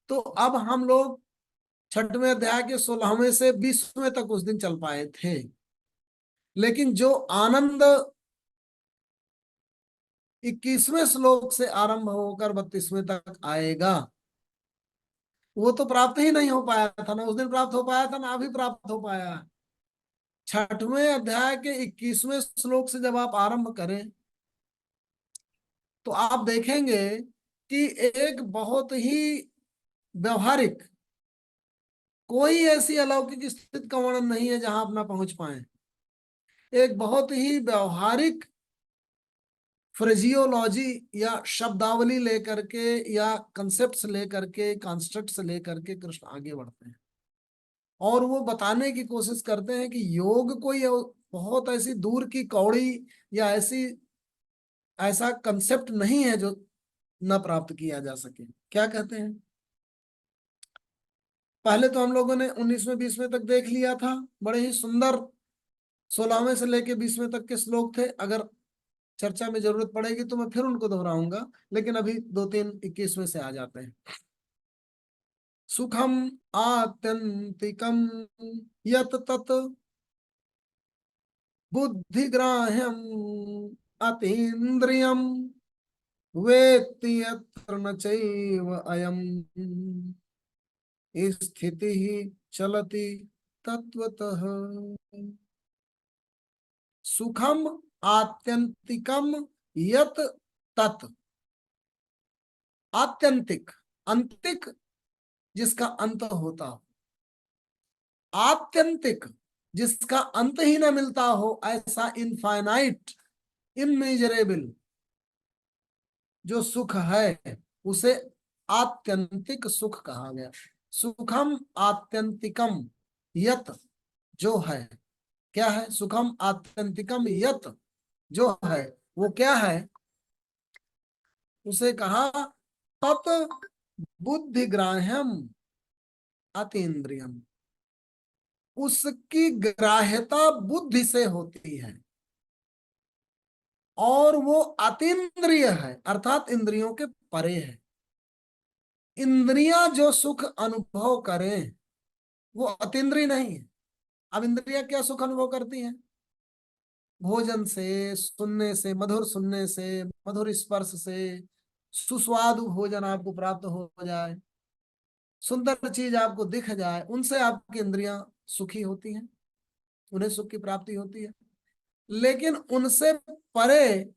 तो अब हम लोग 6वें अध्याय के 16वें से 20वें तक उस दिन चल पाए थे, लेकिन जो आनंद 21वें श्लोक से आरंभ होकर 32वें तक आएगा, वो तो प्राप्त ही नहीं हो पाया था ना उस दिन, प्राप्त हो पाया था ना अभी प्राप्त हो पाया। 6वें अध्याय के 21वें श्लोक से जब आप आरंभ करें तो आप देखेंगे कि एक बहुत ही व्यवहारिक, कोई ऐसी अलौकिक स्थिति का वर्णन नहीं है जहां आप ना पहुंच पाए। एक बहुत ही व्यवहारिक फ्रेजियोलॉजी या शब्दावली लेकर के, या कंसेप्ट्स लेकर के, कॉन्स्ट्रक्ट्स लेकर के कृष्ण आगे बढ़ते हैं, और वो बताने की कोशिश करते हैं कि योग कोई बहुत ऐसी दूर की कौड़ी या ऐसी ऐसा कंसेप्ट नहीं है जो न प्राप्त किया जा सके। क्या कहते हैं? पहले तो हम लोगों ने 19वें 20वें तक देख लिया था, बड़े ही सुंदर 16वें से लेके 20वें तक के श्लोक थे। अगर चर्चा में जरूरत पड़ेगी तो मैं फिर उनको दोहराऊंगा, लेकिन अभी 2 3 21वें से आ जाते हैं। सुखम आत्यंतिकम यत तत बुद्धिग्राह्यम अतीन्द्रियम वेत्ति यत्र न चैव अयम स्थिति ही चलति तत्वतः। सुखम आत्यंतिकम यत तत्, आत्यंतिक, अंतिक जिसका अंत होता हो, आत्यंतिक जिसका अंत ही ना मिलता हो, ऐसा इनफाइनाइट, इमेजरेबल जो सुख है, उसे आत्यंतिक सुख कहा गया। सुखम आत्यंतिकम यत, जो है, क्या है? सुखम आत्यंतिकम यत, जो है वो क्या है? उसे कहा तत् बुद्धिग्राह्यम अतीन्द्रियम। उसकी ग्राह्यता बुद्धि से होती है। और वो अतीन्द्रिय है, अर्थात इंद्रियों के परे है। इंद्रियां जो सुख अनुभव करें वो अतीन्द्रिय नहीं है। अब इंद्रियां क्या सुख अनुभव करती हैं? भोजन से, सुनने से, मधुर सुनने से, मधुर स्पर्श से, सुस्वादु भोजन आपको प्राप्त हो जाए, सुंदर चीज आपको दिख जाए, उनसे आपकी इंद्रियां सुखी होती हैं, उन्हें सुख की प्राप्ति होती है। लेकिन उनसे परे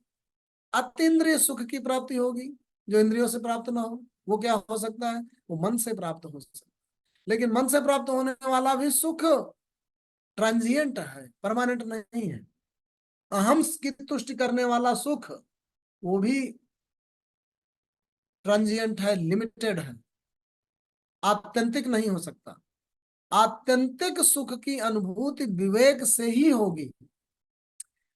अतीन्द्रिय सुख की प्राप्ति होगी जो इंद्रियों से प्राप्त ना हो। वो क्या हो सकता है? वो मन से प्राप्त हो सकता है। लेकिन मन से प्राप्त होने वाला भी सुख ट्रांजिएंट है, परमानेंट नहीं है। अहम की तुष्टि करने वाला सुख वो भी ट्रांजिएंट है, लिमिटेड है, आत्यंतिक नहीं हो सकता। आत्यंतिक सुख की अनुभूति विवेक से ही होगी।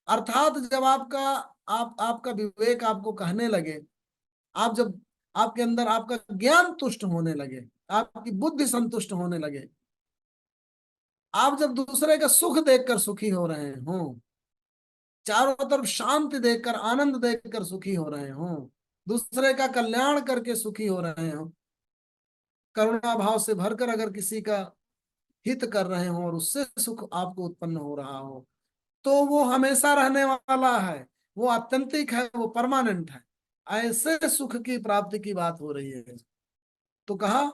अर्थात जब आपका विवेक आपको कहने लगे, आप जब आपके अंदर आपका ज्ञान तुष्ट होने लगे, आपकी बुद्धि संतुष्ट होने लगे, आप जब दूसरे का सुख देखकर सुखी हो रहे हो, चारों तरफ शांति देखकर, आनंद देखकर सुखी हो रहे हो, दूसरे का कल्याण करके सुखी हो रहे हो, करुणा भाव से भरकर अगर किसी का हित कर रहे हो और उससे सुख आपको उत्पन्न हो रहा हो, तो वो हमेशा रहने वाला है, वो आत्यंतिक है, वो परमानेंट है। ऐसे सुख की प्राप्ति की बात हो रही है। तो कहा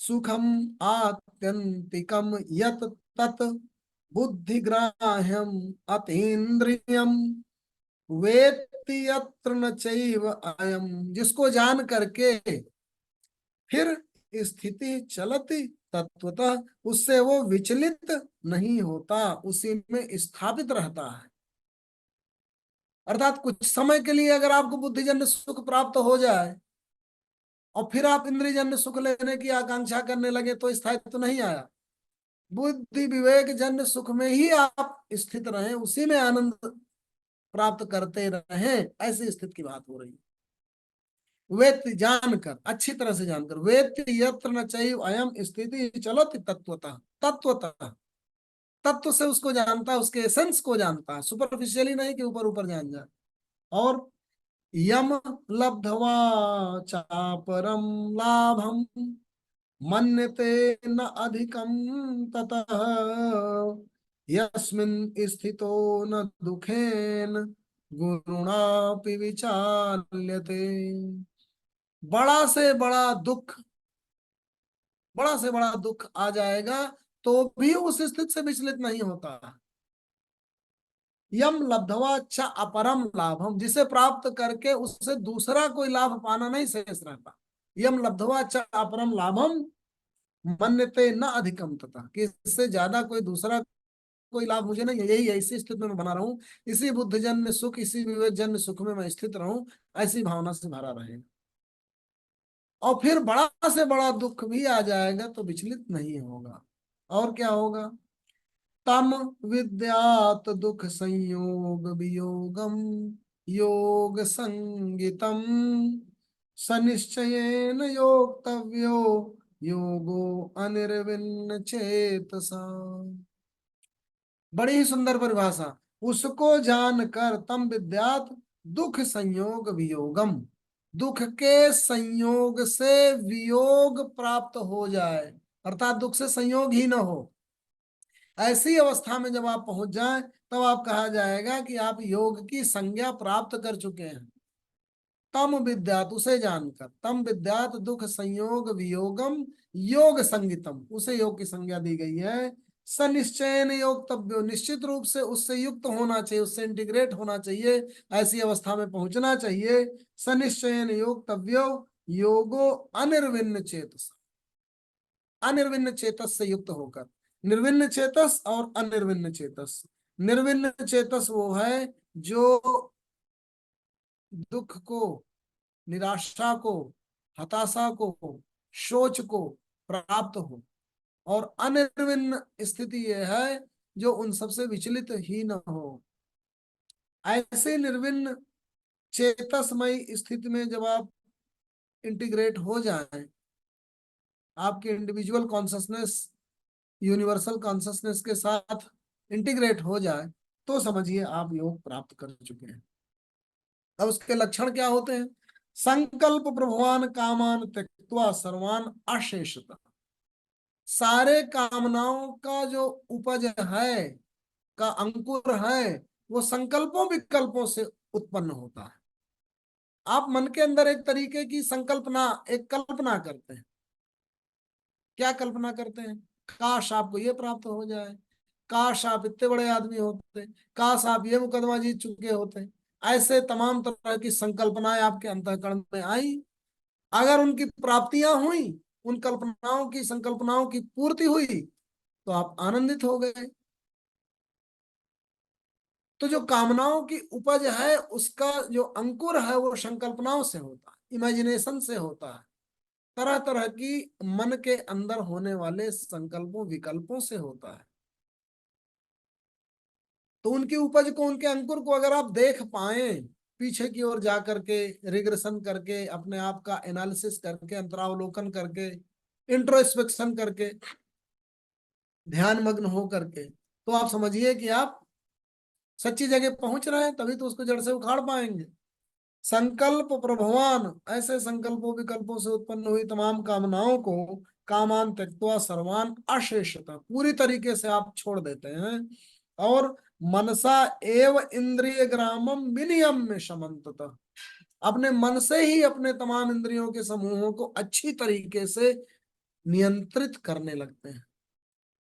सुखम आत्यंतिकम यत तत बुद्धिग्राह्यम अतीन्द्रियम वेत्ति यत्र न चैव अयम, जिसको जान करके फिर स्थिति चलती तत्वतः उससे वो विचलित नहीं होता, उसी में स्थापित रहता है। अर्थात कुछ समय के लिए अगर आपको बुद्धिजन्य सुख प्राप्त हो जाए और फिर आप इंद्रियजन्य सुख लेने की आकांक्षा करने लगे तो स्थायित्व तो नहीं आया। बुद्धि विवेक जन्य सुख में ही आप स्थित रहें, उसी में आनंद प्राप्त करते रहें, ऐसी स्थिति की बात हो रही है। वेत्ति जानकर, अच्छी तरह से जानकर, वेत्ति यत्र न चैव अयम स्थिति चलति तत्वतः, तत्वतः तत्व से उसको जानता है, उसके एसेंस को जानता है, सुपरफिशियली नहीं कि ऊपर ऊपर जान जाए। और यम लब्ध्वा चापरम लाभम मन्यते न अधिकम ततः यस्मिन् स्थितो न दुखेन गुरुणापि विचाल्यते। बड़ा से बड़ा दुख, बड़ा से बड़ा दुख आ जाएगा तो भी उस स्थिति से विचलित नहीं होता। यम लब्धवा च अपरम लाभम, जिसे प्राप्त करके उससे दूसरा कोई लाभ पाना नहीं शेष रहता। यम लब्धवा च अपरम लाभम मन्यते न अधिकम तथा, कि इससे ज्यादा कोई दूसरा कोई लाभ मुझे नहीं है, यही ऐसी स्थिति में मैं बना रहूं, इसी बुद्ध जन्य सुख, इसी विवेक जन्य सुख में मैं स्थित रहूं, ऐसी भावना से भरा रहे। और फिर बड़ा से बड़ा दुख भी आ जाएगा तो विचलित नहीं होगा। और क्या होगा? तम विद्यात दुख संयोग वियोगम योग संगितम सनिश्चयेन योक्तव्यो योगो अनिर्विन्न चेतसा। बड़ी ही सुंदर परिभाषा। उसको जानकर, तम विद्यात दुख संयोग वियोगम, दुख के संयोग से वियोग प्राप्त हो जाए, अर्थात दुख से संयोग ही न हो, ऐसी अवस्था में जब आप पहुंच जाएं तब आप कहा जाएगा कि आप योग की संज्ञा प्राप्त कर चुके हैं। तम विद्यात, उसे जानकर, तम विद्यात दुख संयोग वियोगम योग संगितम, उसे योग की संज्ञा दी गई है। सनिश्चयन योक्तव्यो, निश्चित रूप से उससे युक्त होना चाहिए, उससे इंटीग्रेट होना चाहिए, ऐसी अवस्था में पहुंचना चाहिए। सनिश्चयन योक्तव्यो योगो अनिर्विन्न चेतस, अनिर्विन्न चेतस से युक्त होकर। निर्विन्न चेतस और अनिर्विन्न चेतस। निर्विन्न चेतस वो है जो दुख को, निराशा को, हताशा को, शोच को प्राप्त हो, और अनिर्विन्न स्थिति यह है जो उन सबसे विचलित ही न हो। ऐसे निर्विन्न चेतसमय स्थिति में जब आप इंटीग्रेट हो जाएं, आपके इंडिविजुअल कॉन्शसनेस यूनिवर्सल कॉन्शसनेस के साथ इंटीग्रेट हो जाए, तो समझिए आप योग प्राप्त कर चुके हैं। अब उसके लक्षण क्या होते हैं? संकल्प प्रभवान कामान त्यक्त्वा सर्वान अशेषता। सारे कामनाओं का जो उपज है, का अंकुर है, वो संकल्पों विकल्पों से उत्पन्न होता है। आप मन के अंदर एक तरीके की संकल्पना, एक कल्पना करते हैं। क्या कल्पना करते हैं? काश आपको ये प्राप्त हो जाए, काश आप इतने बड़े आदमी होते, काश आप ये मुकदमा जीत चुके होते। ऐसे तमाम तरह की संकल्पनाएं आपके अंतःकरण में आई। अगर उनकी प्राप्तियां हुई, उन कल्पनाओं की, संकल्पनाओं की पूर्ति हुई, तो आप आनंदित हो गए। तो जो कामनाओं की उपज है, उसका जो अंकुर है वो संकल्पनाओं से होता है, इमेजिनेशन से होता है, तरह तरह की मन के अंदर होने वाले संकल्पों विकल्पों से होता है। तो उनकी उपज को, उनके अंकुर को अगर आप देख पाए, पीछे की ओर जा करके, रिग्रेशन करके, अपने आप का एनालिसिस करके, अंतरावलोकन करके, इंट्रोस्पेक्शन करके, ध्यान मग्न हो करके, तो आप समझिए कि आप सच्ची जगह पहुंच रहे हैं, तभी तो उसको जड़ से उखाड़ पाएंगे। संकल्प प्रभवान, ऐसे संकल्पों विकल्पों से उत्पन्न हुई तमाम कामनाओं को कामान त्यक्त्वा सर्वान अशेषता, पूरी तरीके से आप छोड़ देते हैं। और मनसा एव इंद्रिय ग्रामम विनियम में समन्ततः, अपने मन से ही अपने तमाम इंद्रियों के समूहों को अच्छी तरीके से नियंत्रित करने लगते हैं।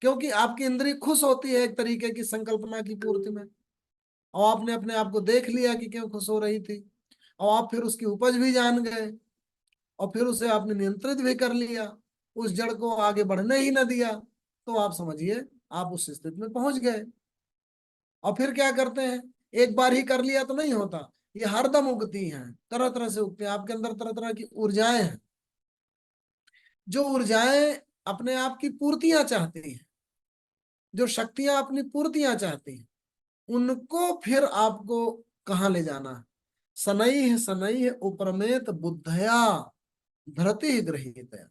क्योंकि आपकी इंद्रिय खुश होती है एक तरीके की संकल्पना की पूर्ति में, और आपने अपने आप को देख लिया कि क्यों खुश हो रही थी, और आप फिर उसकी उपज भी जान गए, और फिर उसे आपने नियंत्रित भी कर लिया, उस जड़ को आगे बढ़ने ही न दिया। तो आप समझिए आप उस स्थिति में पहुंच गए। और फिर क्या करते हैं? एक बार ही कर लिया तो नहीं होता, ये हरदम उगती हैं, तरह तरह से उगती हैं आपके अंदर, तरह तरह की ऊर्जाएं हैं। जो ऊर्जाएं अपने आप की पूर्तियां चाहती हैं, जो शक्तियां अपनी पूर्तियां चाहती हैं, उनको फिर आपको कहाँ ले जाना है? शनैः शनैः उपरमेत बुद्धया धृति गृहीत,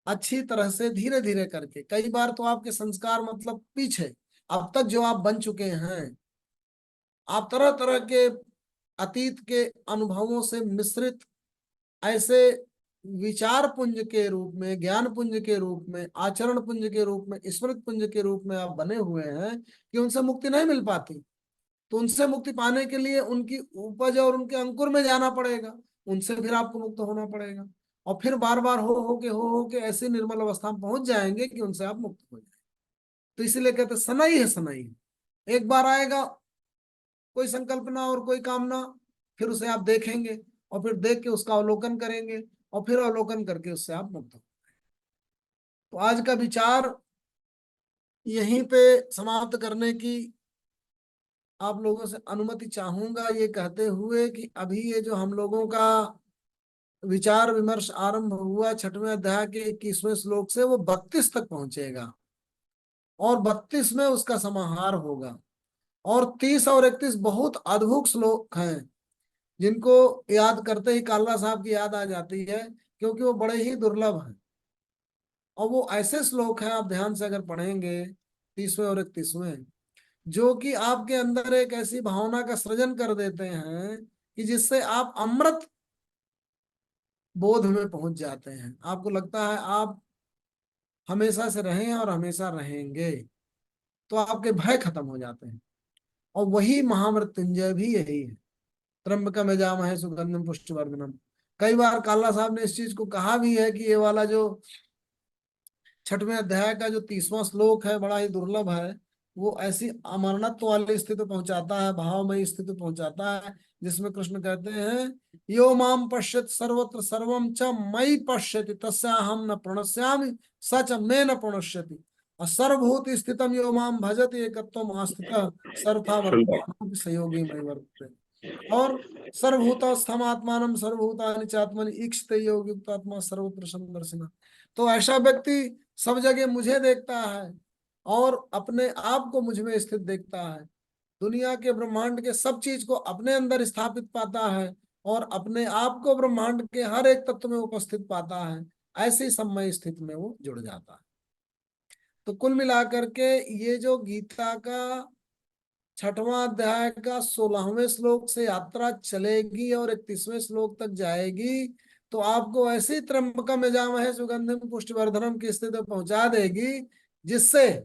अच्छी तरह से धीरे धीरे करके। कई बार तो आपके संस्कार, मतलब पीछे अब तक जो आप बन चुके हैं, आप तरह तरह के अतीत के अनुभवों से मिश्रित ऐसे विचार पुंज के रूप में, ज्ञान पुंज के रूप में, आचरण पुंज के रूप में, स्मृति पुंज के रूप में आप बने हुए हैं कि उनसे मुक्ति नहीं मिल पाती। तो उनसे मुक्ति पाने के लिए उनकी उपज और उनके अंकुर में जाना पड़ेगा, उनसे फिर आपको मुक्त होना पड़ेगा। और फिर बार बार हो के ऐसी निर्मल अवस्था में पहुंच जाएंगे कि उनसे आप मुक्त हो जाए। तो इसीलिए कहते सनई है, सनई है। एक बार आएगा कोई संकल्पना और कोई कामना, फिर उसे आप देखेंगे, और फिर देख के उसका अवलोकन करेंगे, और फिर अवलोकन करके उससे आप मुक्त हो। तो आज का विचार यहीं पे समाप्त करने की आप लोगों से अनुमति चाहूंगा, ये कहते हुए कि अभी ये जो हम लोगों का विचार विमर्श आरंभ हुआ 6वें अध्याय के 21वें श्लोक से, वो 32 तक पहुंचेगा, और 32 में उसका समाहार होगा। और 30 और 31 बहुत अद्भुत श्लोक हैं, जिनको याद करते ही काला साहब की याद आ जाती है, क्योंकि वो बड़े ही दुर्लभ हैं। और वो ऐसे श्लोक हैं, आप ध्यान से अगर पढ़ेंगे 30वें और 31वें, जो कि आपके अंदर एक ऐसी भावना का सृजन कर देते हैं कि जिससे आप अमृत बोध में पहुंच जाते हैं। आपको लगता है आप हमेशा से रहे हैं और हमेशा रहेंगे, तो आपके भय खत्म हो जाते हैं। और वही महामृत्युंजय भी यही है, त्र्यंबकम यजामहे सुगंधिम पुष्टिवर्धनम। कई बार काला साहब ने इस चीज को कहा भी है कि ये वाला जो 6वें अध्याय का जो 30वां श्लोक है, बड़ा ही दुर्लभ है। वो ऐसी अमरणत्व वाली स्थिति पहुंचाता है, भावमयी स्थिति पहुंचाता है, जिसमें कृष्ण कहते हैं, यो माम पश्यत सर्वत्र सर्वम च मयि पश्यति तस्याहम न प्रणश्यामि स च मे न प्रणश्यति। और सर्वभूत स्थितम यो माम भजति एकत्वम आस्थितः सर्वथा वर्तमान सहयोगी मयि वर्तते। और सर्वभूतस्थमात्मानं सर्वभूतानि चात्मनि ईक्षते योग युक्तात्मा सर्वत्र समदर्शिनः। तो ऐसा व्यक्ति सब जगह मुझे देखता है, और अपने आप को मुझ में स्थित देखता है, दुनिया के ब्रह्मांड के सब चीज को अपने अंदर स्थापित पाता है, और अपने आप को ब्रह्मांड के हर एक तत्व में उपस्थित पाता है। ऐसी समय स्थिति में वो जुड़ जाता है। तो कुल मिलाकर के ये जो गीता का छठवां अध्याय का 16वें श्लोक से यात्रा चलेगी और 31वें श्लोक तक जाएगी, तो आपको ऐसी त्र्यंबकम यजामहे सुगंधिम पुष्टिवर्धनम की स्थिति पहुंचा देगी, जिससे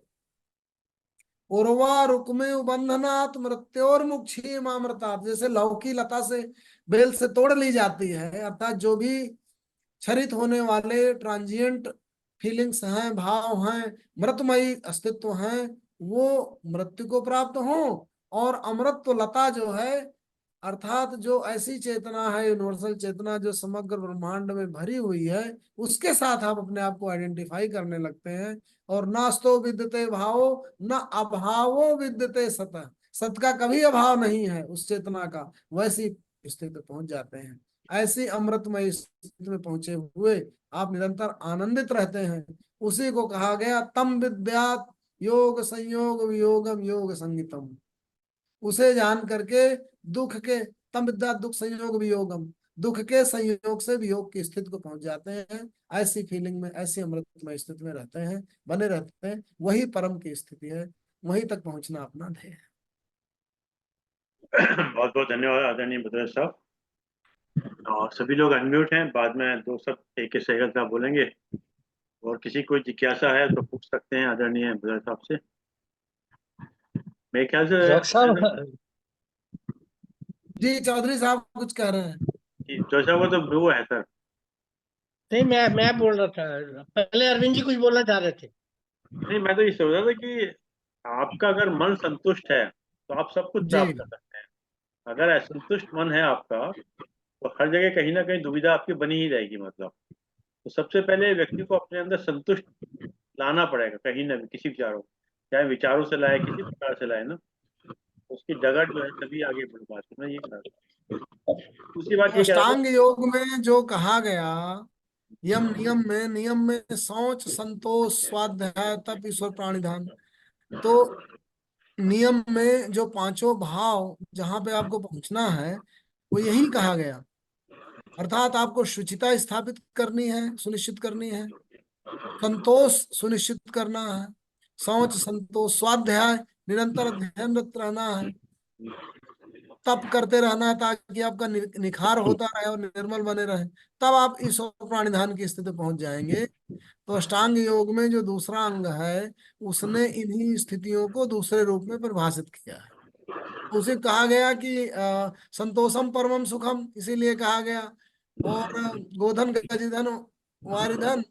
उर्वा रुक्मे बंधनात् मृत्योर्मुक्षी मामृतात्, जैसे लौकी लता से बेल से तोड़ ली जाती है, अर्थात जो भी क्षरित होने वाले ट्रांजिएंट फीलिंग्स हैं, भाव हैं, मृतमयी अस्तित्व हैं, वो मृत्यु को प्राप्त हो। और अमृत लता जो है, अर्थात जो ऐसी चेतना है, यूनिवर्सल चेतना जो समग्र ब्रह्मांड में भरी हुई है, उसके साथ आप अपने आप को आइडेंटिफाई करने लगते हैं। और नास्तो विद्यते भावो न अभावो विद्यते सत, सत का कभी अभाव नहीं है उस चेतना का, वैसी स्थिति पहुंच जाते हैं। ऐसी अमृतमय स्थिति में पहुंचे हुए आप निरंतर आनंदित रहते हैं। उसी को कहा गया तम विद्यात योग संयोग वियोगम योग संगीतम। उसे जान करके दुख के, तम विद्यात दुख संयोग वियोगम, दुख के संयोग से वियोग की स्थिति को पहुंच जाते हैं। ऐसी फीलिंग में, ऐसी अमृतमय स्थिति में रहते हैं, बने रहते हैं। वही परम की स्थिति है, वहीं तक पहुंचना अपना ध्येय है। बहुत बहुत धन्यवाद आदरणीय भद्रेश साहब। और सभी लोग अनम्यूट हैं, बाद में दो सब एक ही सेकंड का बोलेंगे। और किसी कोई जिज्ञासा है तो पूछ सकते हैं आदरणीय भद्रेश साहब से। मेरे ख्याल से डॉक्टर साहब, जी चौधरी साहब कुछ कह रहे हैं। जो साहब वो तो वो है सर। नहीं, मैं बोल रहा था, पहले अरविंद जी कुछ बोलना चाह रहे थे। नहीं, मैं तो ये सोच रहा था कि आपका अगर मन संतुष्ट है तो आप सब कुछ जी प्राप्त कर सकते हैं। अगर असंतुष्ट मन है आपका तो हर जगह कहीं ना कहीं दुविधा आपकी बनी ही रहेगी। मतलब तो सबसे पहले व्यक्ति को अपने अंदर संतुष्ट लाना पड़ेगा, कहीं ना भी किसी विचारों, चाहे विचारों से लाए किसी प्रकार से लाए ना, उसकी जगह जो है तभी आगे बढ़ पाती है। मैं ये कह रहा था। दूसरी बात ये कह रहा था। अष्टांग योग में जो कहा गया, नियम में शौच संतोष स्वाध्याय तप ईश्वर प्राणिधान, तो नियम में जो पांचों भाव जहां पे आपको पहुंचना है, वो यही कहा गया। अर्थात आपको शुचिता स्थापित करनी है, सुनिश्चित करनी है, संतोष सुनिश्चित करना है, शौच संतोष स्वाध्याय निरंतर अध्ययनरत रहना है, तप करते रहना है ताकि आपका निखार होता रहे और निर्मल बने रहे, तब आप ईश्वर प्राणिधान की स्थिति पहुंच जाएंगे। तो अष्टांग योग में जो दूसरा अंग है, उसने इन्हीं स्थितियों को दूसरे रूप में परिभाषित किया है। उसे कहा गया कि संतोषम परमम सुखम, इसीलिए कहा गया। और गोधन गजधन वारिधन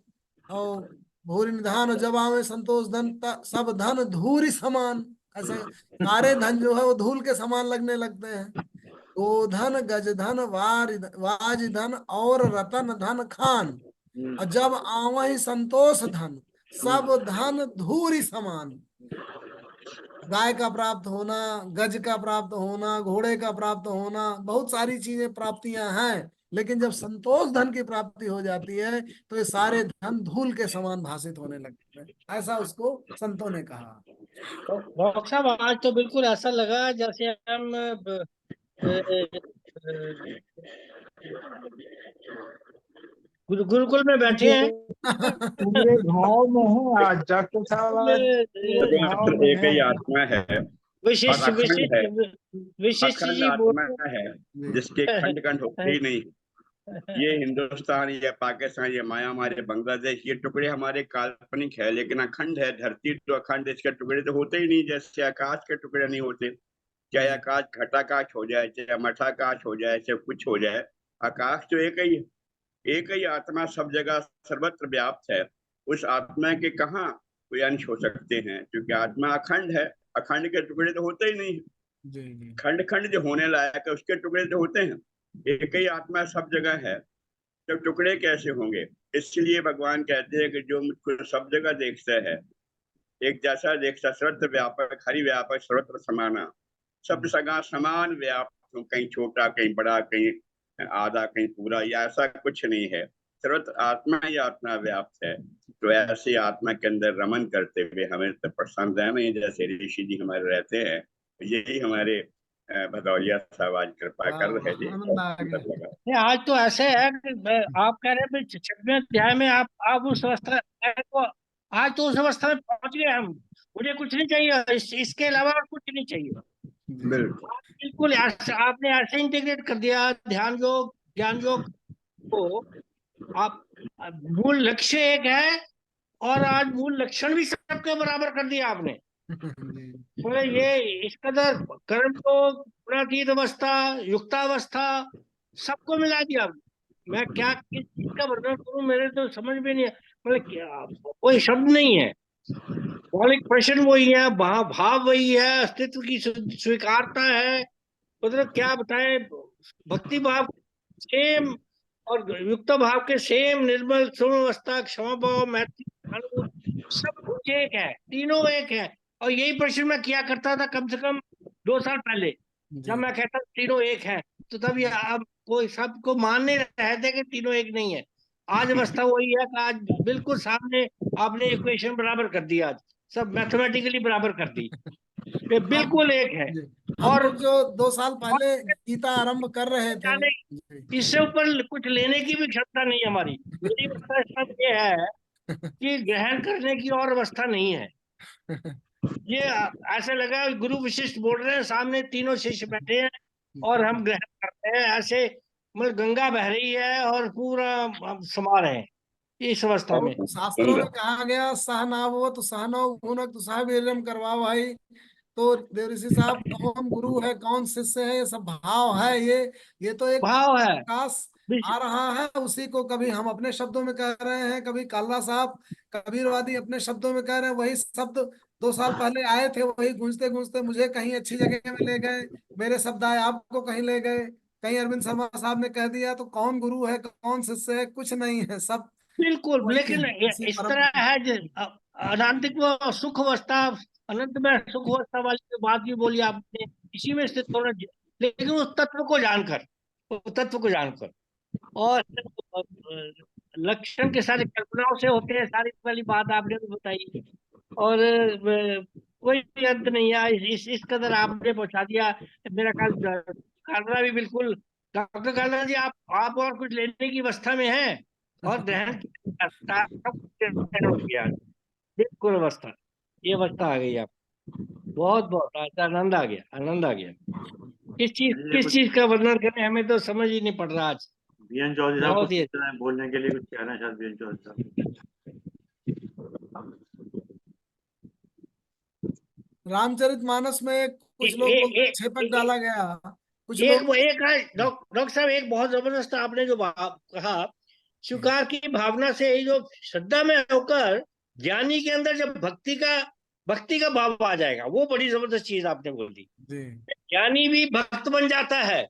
और भूरि निधान, जब आवे संतोष धन सब धन धूरी समान, ऐसे सारे धन जो है वो धूल के समान लगने लगते हैं। गोधन गजधन वाज धन और रतन धन खान, और जब आवहि संतोष धन सब धन धूरी समान। गाय का प्राप्त होना, गज का प्राप्त होना, घोड़े का प्राप्त होना, बहुत सारी चीजें प्राप्तियां हैं, लेकिन जब संतोष धन की प्राप्ति हो जाती है तो ये सारे धन धूल के समान भाषित होने लगते हैं। ऐसा उसको संतों ने कहा। तो डॉक्टर साहब, आज तो बिल्कुल ऐसा लगा जैसे हम गुरुकुल में बैठे हैं। पूरे भाव में है आज डॉक्टर साहब, आज पूरे भाव परमात्मा में एक है। ही आत्मा है और विशिष्ट अखंड है। विशिष्ट विशिष्ट अखंड जी बोल आत्मा है जिसके खंड खंड होते ही नहीं। ये हिंदुस्तान, ये पाकिस्तान, ये म्यांमार, ये बांग्लादेश, ये टुकड़े हमारे काल्पनिक है, लेकिन अखंड है। धरती तो अखंड, इसके टुकड़े तो होते ही नहीं, जैसे आकाश के टुकड़े नहीं होते। चाहे आकाश घटाकाश हो जाए, चाहे मठाकाश हो जाए, चाहे कुछ हो जाए, आकाश तो एक ही है। एक ही आत्मा सब जगह सर्वत्र व्याप्त है। उस आत्मा के कहाँ कोई अंश हो सकते हैं, क्योंकि आत्मा अखंड है। अखंड के टुकड़े तो होते ही नहीं। जी जी खंड खंड जो होने लायक है उसके टुकड़े तो होते हैं। एक ही आत्मा सब जगह है, तो टुकड़े कैसे होंगे? इसलिए भगवान कहते हैं कि जो मुझको सब जगह देखता है, एक जैसा देखता, सर्वत्र व्यापक हरि व्यापक सर्वत्र समाना, सब सगा समान व्याप्त हूँ, कहीं छोटा कहीं बड़ा, कहीं आधा कहीं पूरा, या ऐसा कुछ नहीं है। सर्वत्र आत्मा ही आत्मा व्याप्त है। तो ऐसी आत्मा के अंदर रमन करते हुए हमें तो प्रसन्न रहना ही, जैसे ऋषि जी हमारे रहते हैं। यही हमारे भदौरिया साहब आज कृपा कर रहे थे, आनंद बहुत आ गया। सुंदर लगा। नहीं, आज तो ऐसे है कि आप कह रहे हैं 6वें अध्याय में आप उस अवस्था को, आज तो उस अवस्था में पहुंच गए हम। मुझे कुछ नहीं चाहिए, इसके अलावा और कुछ नहीं चाहिए। बिल्कुल। बिल्कुल आपने ऐसे इंटीग्रेट कर दिया ध्यान योग ज्ञान योग को। आप मूल लक्ष्य एक है और आज मूल लक्षण भी सबके बराबर कर दिया आपने। जी तो ये इस कदर कर्म योग, गुणातीत अवस्था, युक्तावस्था सबको मिला दिया आपने। मैं क्या किस चीज का वर्णन करूं, मेरे तो समझ में नहीं है। मतलब क्या, कोई शब्द नहीं है। मौलिक प्रश्न वही है, भाव वही है, अस्तित्व की स्वीकारता है। मतलब क्या बताएं, भक्ति भाव सेम और युक्त भाव के सेम, निर्मल अवस्था, क्षमा भाव, मैत्री, सहानुभूति, सब कुछ एक है, तीनों एक है। और यही प्रश्न मैं किया करता था कम से कम 2 साल पहले, जी जब मैं कहता तीनों एक है। तो तब ये अब कोई सबको मानने रहे थे कि तीनों एक नहीं है। आज अवस्था वही है कि आज बिल्कुल सामने आपने इक्वेशन बराबर कर दी, आज सब मैथमेटिकली बराबर कर दी, ये हम बिल्कुल एक है। जी हम और लोग जो 2 साल पहले गीता आरंभ कर रहे थे। जाने जी इससे ऊपर कुछ लेने की भी क्षमता नहीं है हमारी। मेरी अवस्था इस वक्त ये है कि ग्रहण करने की और अवस्था नहीं है। ये ऐसा लगा गुरु विशिष्ट बोल रहे हैं, सामने तीनों शिष्य बैठे हैं और हम ग्रहण करते हैं ऐसे। मतलब गंगा बह रही है और पूरा हम समा रहे हैं इस अवस्था में। तो शास्त्रों में कहा गया सहनाववत तो सहनौ भुनक्तु सह वीर्यम करवा भाई। तो देवऋषि साहब, कौन गुरु है कौन शिष्य है, ये सब भाव है। ये तो एक भाव है। प्रकाश आ रहा है, उसी को कभी हम अपने शब्दों में कह रहे हैं, कभी काला साहब कबीरवादी अपने शब्दों में कह रहे हैं। वही शब्द 2 साल पहले आए थे, वही गूंजते गूंजते मुझे कहीं अच्छी जगह में ले गए। मेरे शब्द आए आपको कहीं ले गए, कहीं अरविंद शर्मा साहब ने कह दिया। तो कौन गुरु है कौन शिष्य है, कुछ नहीं है, सब बिल्कुल, वही है, लेकिन उसी इस परम तरह पिता। है अनांतिक वो सुख अवस्था, अनंत में सुख अवस्था वाली जो बात भी बोली आपने, इसी में स्थित होना चाहिए। लेकिन उस तत्व को जानकर, उस तत्व को जानकर, और लक्षण के सारे कल्पनाओं से होते हैं, सारी वाली बात आपने भी बताई। और कोई अंत नहीं है, इस कदर आपने पहुंचा दिया। मेरा ख्याल कालरा भी बिल्कुल, डॉक्टर कालरा जी, आप और कुछ लेने की अवस्था में हैं और ग्रहण किया, सब कुछ ग्रहण हो गया, बिल्कुल अवस्था, ये अवस्था आ गई आप। बहुत बहुत आज आनंद आ गया, आनंद आ गया। ये किस कुछ चीज का वर्णन करें, हमें तो समझ ही नहीं पड़ रहा आज। बीएन चौधरी साहब कुछ बहुत ही पूछ रहे हैं, बोलने के लिए कुछ कहना है शायद बीएन चौधरी साहब। रामचरितमानस में कुछ लोग बोलते हैं छेपक डाला गया, कुछ एक लोग। एक है डॉक्टर साहब, एक बहुत जबरदस्त आपने जो कहा, स्वीकार की भावना से ही जो श्रद्धा में होकर ज्ञानी के अंदर जब भक्ति का भाव आ जाएगा, वो बड़ी जबरदस्त चीज आपने बोली। जी ज्ञानी भी भक्त बन जाता है।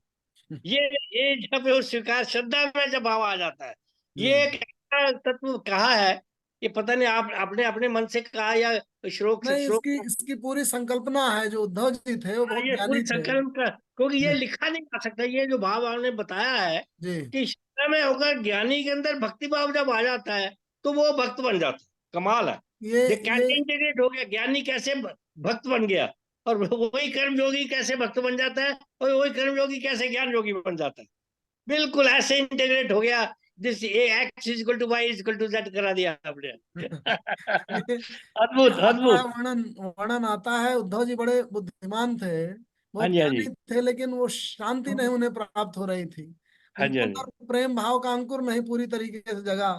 ये जब वो स्वीकार श्रद्धा में जब भाव आ जाता है, जी ये एक ऐसा तत्व कहा है, ये पता नहीं आपने अपने मन से कहा या श्लोक से नहीं, इसकी श्लोक। इसकी पूरी संकल्पना है। जो उद्धव जी थे वो बहुत ये पूरी ज्ञानी थे। संकलन का, क्योंकि ये जी लिखा नहीं जा सकता, ये जो भाव आपने बताया है जी कि शिक्षा में होकर ज्ञानी के अंदर भक्ति भाव जब आ जाता है तो वो भक्त बन जाता है। कमाल है। ये ये ये कैसे इंटीग्रेट हो गया, ज्ञानी कैसे भक्त बन गया, और वही कर्म योगी कैसे भक्त बन जाता है, और वही कर्म योगी कैसे ज्ञान योगी बन जाता है। बिल्कुल ऐसे इंटीग्रेट हो गया। This x is equal to y is equal to z करा दिया आपने। ये अद्भुत, आता है अद्भुत। वर्णन, वर्णन आता है। उद्धव जी बड़े बुद्धिमान थे, हाँ बहुत जी, हाँ ज्ञानी जी, थे, लेकिन वो शांति नहीं उन्हें प्राप्त हो रही थी। हाँ जी, उनके हाँ जी। अंदर प्रेम भाव का अंकुर नहीं पूरी तरीके से जगा।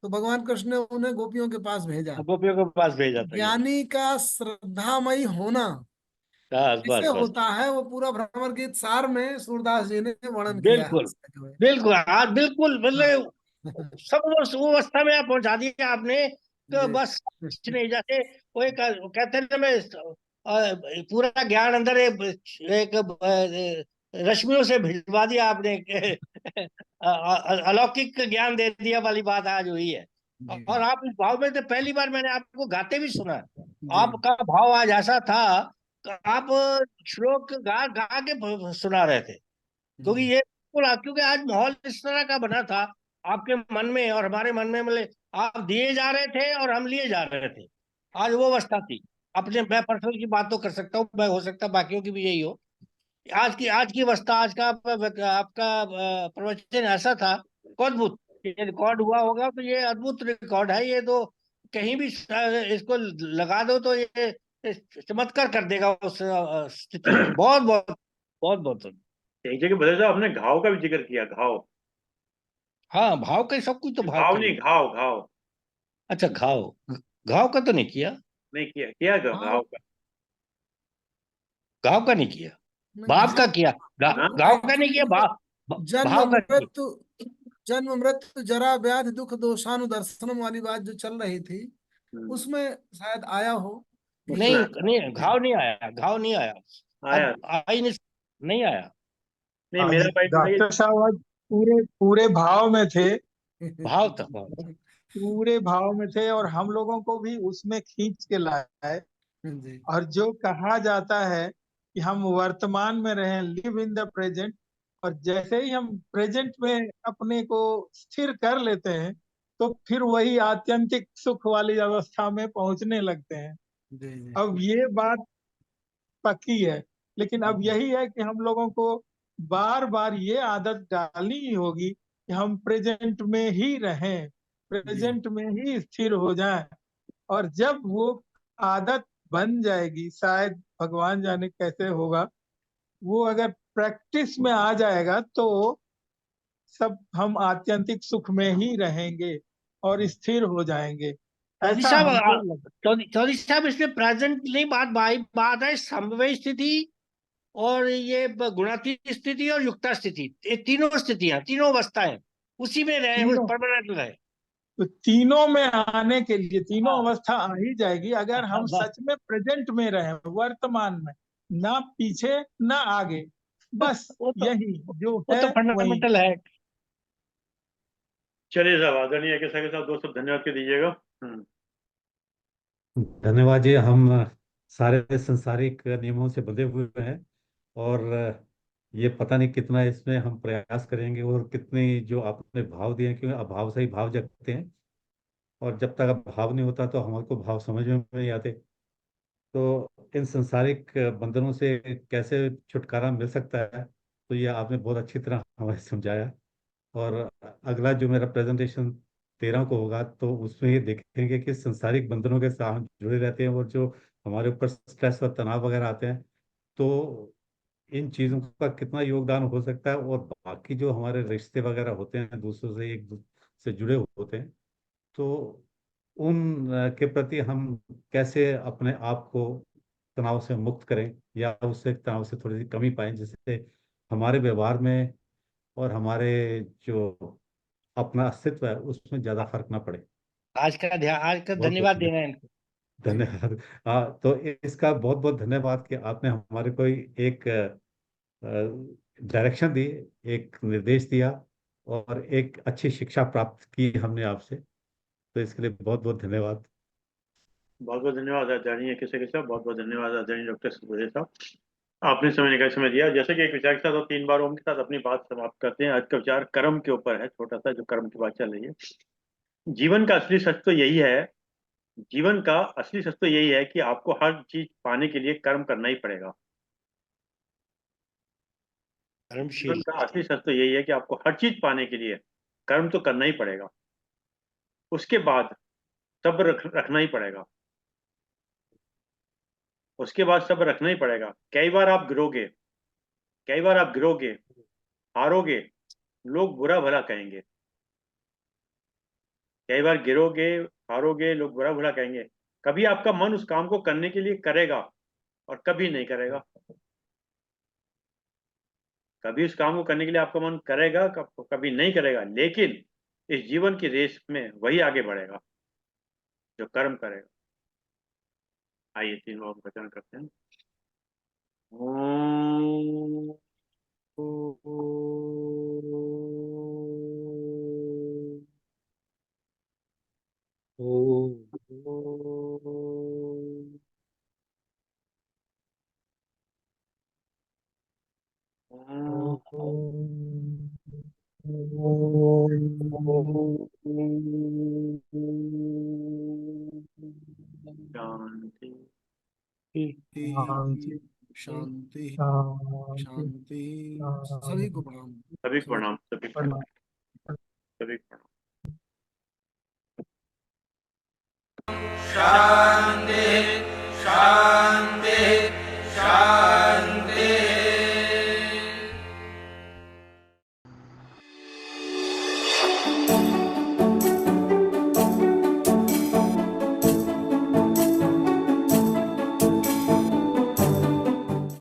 तो भगवान कृष्ण ने उन्हें गोपियों के पास भेजा। गोपियों के पास भेजा था ये। ज्ञानी का श्रद्धामयी होना बस, कैसे बस, बस। होता है, वो पूरा भ्रमर गीत सार में सूरदास जी ने वर्णन किया है बिल्कुल, उसका जो है। बिल्कुल, आज बिल्कुल हाँ मतलब सब वो अवस्था में आप पहुंचा दिया आपने, तो जी बस कुछ नहीं। जैसे वो एक कहते हैं ना, मैं पूरा ज्ञान अंदर एक रश्मियों से भिजवा दिया आपने अलौकिक ज्ञान दे दिया वाली बात आज हुई है। जी और आप इस भाव में, तो पहली बार मैंने आपको गाते भी सुना है। जी आपका भाव आज ऐसा था कि आप श्लोक गा गा के सुना रहे थे। क्योंकि जी ये बिल्कुल, क्योंकि आज माहौल इस तरह का बना था आपके मन में और हमारे मन में, मतलब आप दिए जा रहे थे और हम लिए जा रहे थे। आज वो अवस्था थी। अपने मैं पर्सनल की बात तो कर सकता हूँ, मैं, हो सकता है बाकियों की भी यही हो। आज की अवस्था, आज का आपका प्रवचन ऐसा था, अद्भुत। ये रिकॉर्ड हुआ होगा तो ये अद्भुत रिकॉर्ड है। ये तो कहीं भी इसको लगा दो तो ये चमत्कार कर देगा उस स्थिति में। बहुत बहुत बहुत बहुत। एक जगह बदल साहब आपने घाव का भी जिक्र किया, घाव। हाँ, भाव का ही, सब कुछ तो भाव घाव का ही। नहीं, घाव घाव अच्छा, घाव। घाव का तो नहीं किया। नहीं किया, किया घाव का। घाव का नहीं किया, नहीं, भाव का किया। हाँ? घाव का नहीं किया, भाव जन्म भाव का किया। मृत्यु, जन्म मृत्यु जरा व्याधि दुख दोषानुदर्शनम वाली बात जो चल रही थी, उसमें शायद आया हो। नहीं नहीं, घाव नहीं आया, घाव नहीं आया। आया अब आ ही नहीं, नहीं आया। नहीं, आज मेरा पॉइंट है डॉक्टर साहब आज पूरे पूरे भाव में थे, भाव था, भाव था। पूरे भाव में थे, और हम लोगों को भी उसमें खींच के लाए। जी। और जो कहा जाता है कि हम वर्तमान में रहें, लिव इन द प्रेजेंट, और जैसे ही हम प्रेजेंट में अपने को स्थिर कर लेते हैं, तो फिर वही आत्यंतिक सुख वाली अवस्था में पहुंचने लगते हैं। जी जी। अब ये बात पक्की है, लेकिन अब यही है कि हम लोगों को बार बार ये आदत डालनी ही होगी कि हम प्रेजेंट में ही रहें, प्रेजेंट में ही स्थिर हो जाएं। और जब वो आदत बन जाएगी, शायद भगवान जाने कैसे होगा, वो अगर प्रैक्टिस में आ जाएगा तो सब हम आत्यंतिक सुख में ही रहेंगे और स्थिर हो जाएंगे, चौधरी ऐसा हमको साहब, लगता चौधरी साहब, इसमें प्रेजेंट नहीं, बात है समवाय स्थिति, और ये गुणातीत स्थिति और युक्ता स्थिति, ये तीनों स्थितियां, तीनों अवस्थाएं, उसी में रहे, उस तीनों। परमानेंट रहे। तो तीनों में आने के लिए तीनों हाँ, अवस्था आ ही जाएगी अगर हम बस सच में प्रेजेंट में रहें, वर्तमान में, ना पीछे ना आगे, बस वो तो यही जो वो है तो वही। फंडामेंटल है। चलिए साहब, आदरणीय के साथ दो सब धन्यवाद के दीजिएगा। धन्यवाद जी। हम सारे संसारिक नियमों से बंधे हुए हैं, और ये पता नहीं कितना इसमें हम प्रयास करेंगे, और कितने जो आपने भाव दिए हैं, क्योंकि अभाव से ही भाव जगते हैं, और जब तक भाव नहीं होता तो हमारे को भाव समझ में नहीं आते। तो इन संसारिक बंधनों से कैसे छुटकारा मिल सकता है, तो ये आपने बहुत अच्छी तरह हमें समझाया। और अगला जो मेरा प्रेजेंटेशन 13 को होगा, तो उसमें ये देखेंगे कि सांसारिक बंधनों के साथ हम जुड़े रहते हैं, और जो हमारे ऊपर स्ट्रेस और तनाव वगैरह आते हैं, तो इन चीज़ों का कितना योगदान हो सकता है, और बाकी जो हमारे रिश्ते वगैरह होते हैं दूसरों से, एक दूसरे से जुड़े होते हैं, तो उन के प्रति हम कैसे अपने आप को तनाव से मुक्त करें, या उससे तनाव से थोड़ी सी कमी पाएं, जिससे हमारे व्यवहार में और हमारे जो अपना अस्तित्व है उसमें ज्यादा फर्क ना पड़े। आज का बहुत बहुत धन्यवाद देना है इनको। धन्यवाद। हाँ, तो इसका बहुत बहुत धन्यवाद कि आपने हमारे को एक डायरेक्शन दी, एक निर्देश दिया, और एक अच्छी शिक्षा प्राप्त की हमने आपसे। तो इसके लिए बहुत बहुत धन्यवाद। बहुत बहुत धन्यवाद आदरणीय के साहब, बहुत बहुत धन्यवाद आदरणीय डॉक्टर सुबोधे साहब। आपने समय दिया। जैसे कि एक विचार के साथ और 3 बार ओम के साथ अपनी बात समाप्त करते हैं। आज का विचार कर्म के ऊपर है, छोटा सा, जो कर्म की बात चल रही है। जीवन का असली सच तो यही है, जीवन का असली सच तो यही है कि आपको हर चीज पाने के लिए कर्म करना ही पड़ेगा। कर्मशील। जीवन का असली सच तो यही है कि आपको हर चीज पाने के लिए कर्म तो करना ही पड़ेगा। उसके बाद सब्र रखना ही पड़ेगा। उसके बाद सब्र रखना ही पड़ेगा। कई बार आप गिरोगे, कई बार आप गिरोगे, हारोगे, लोग बुरा भला कहेंगे। कई बार गिरोगे, हारोगे, लोग बुरा भला कहेंगे। कभी आपका मन उस काम को करने के लिए करेगा और कभी नहीं करेगा। कभी उस काम को करने के लिए आपका मन करेगा, कभी नहीं करेगा। लेकिन इस जीवन की रेस में वही आगे बढ़ेगा जो कर्म करेगा। आइए 3 बार वचन करते हैं। ओम। शांति। शांति शांति शांति शांति। सभी को शांति। प्रणाम। सभी को प्रणाम, सभी को प्रणाम, प्रणाम। सभी को प्रणाम। शांति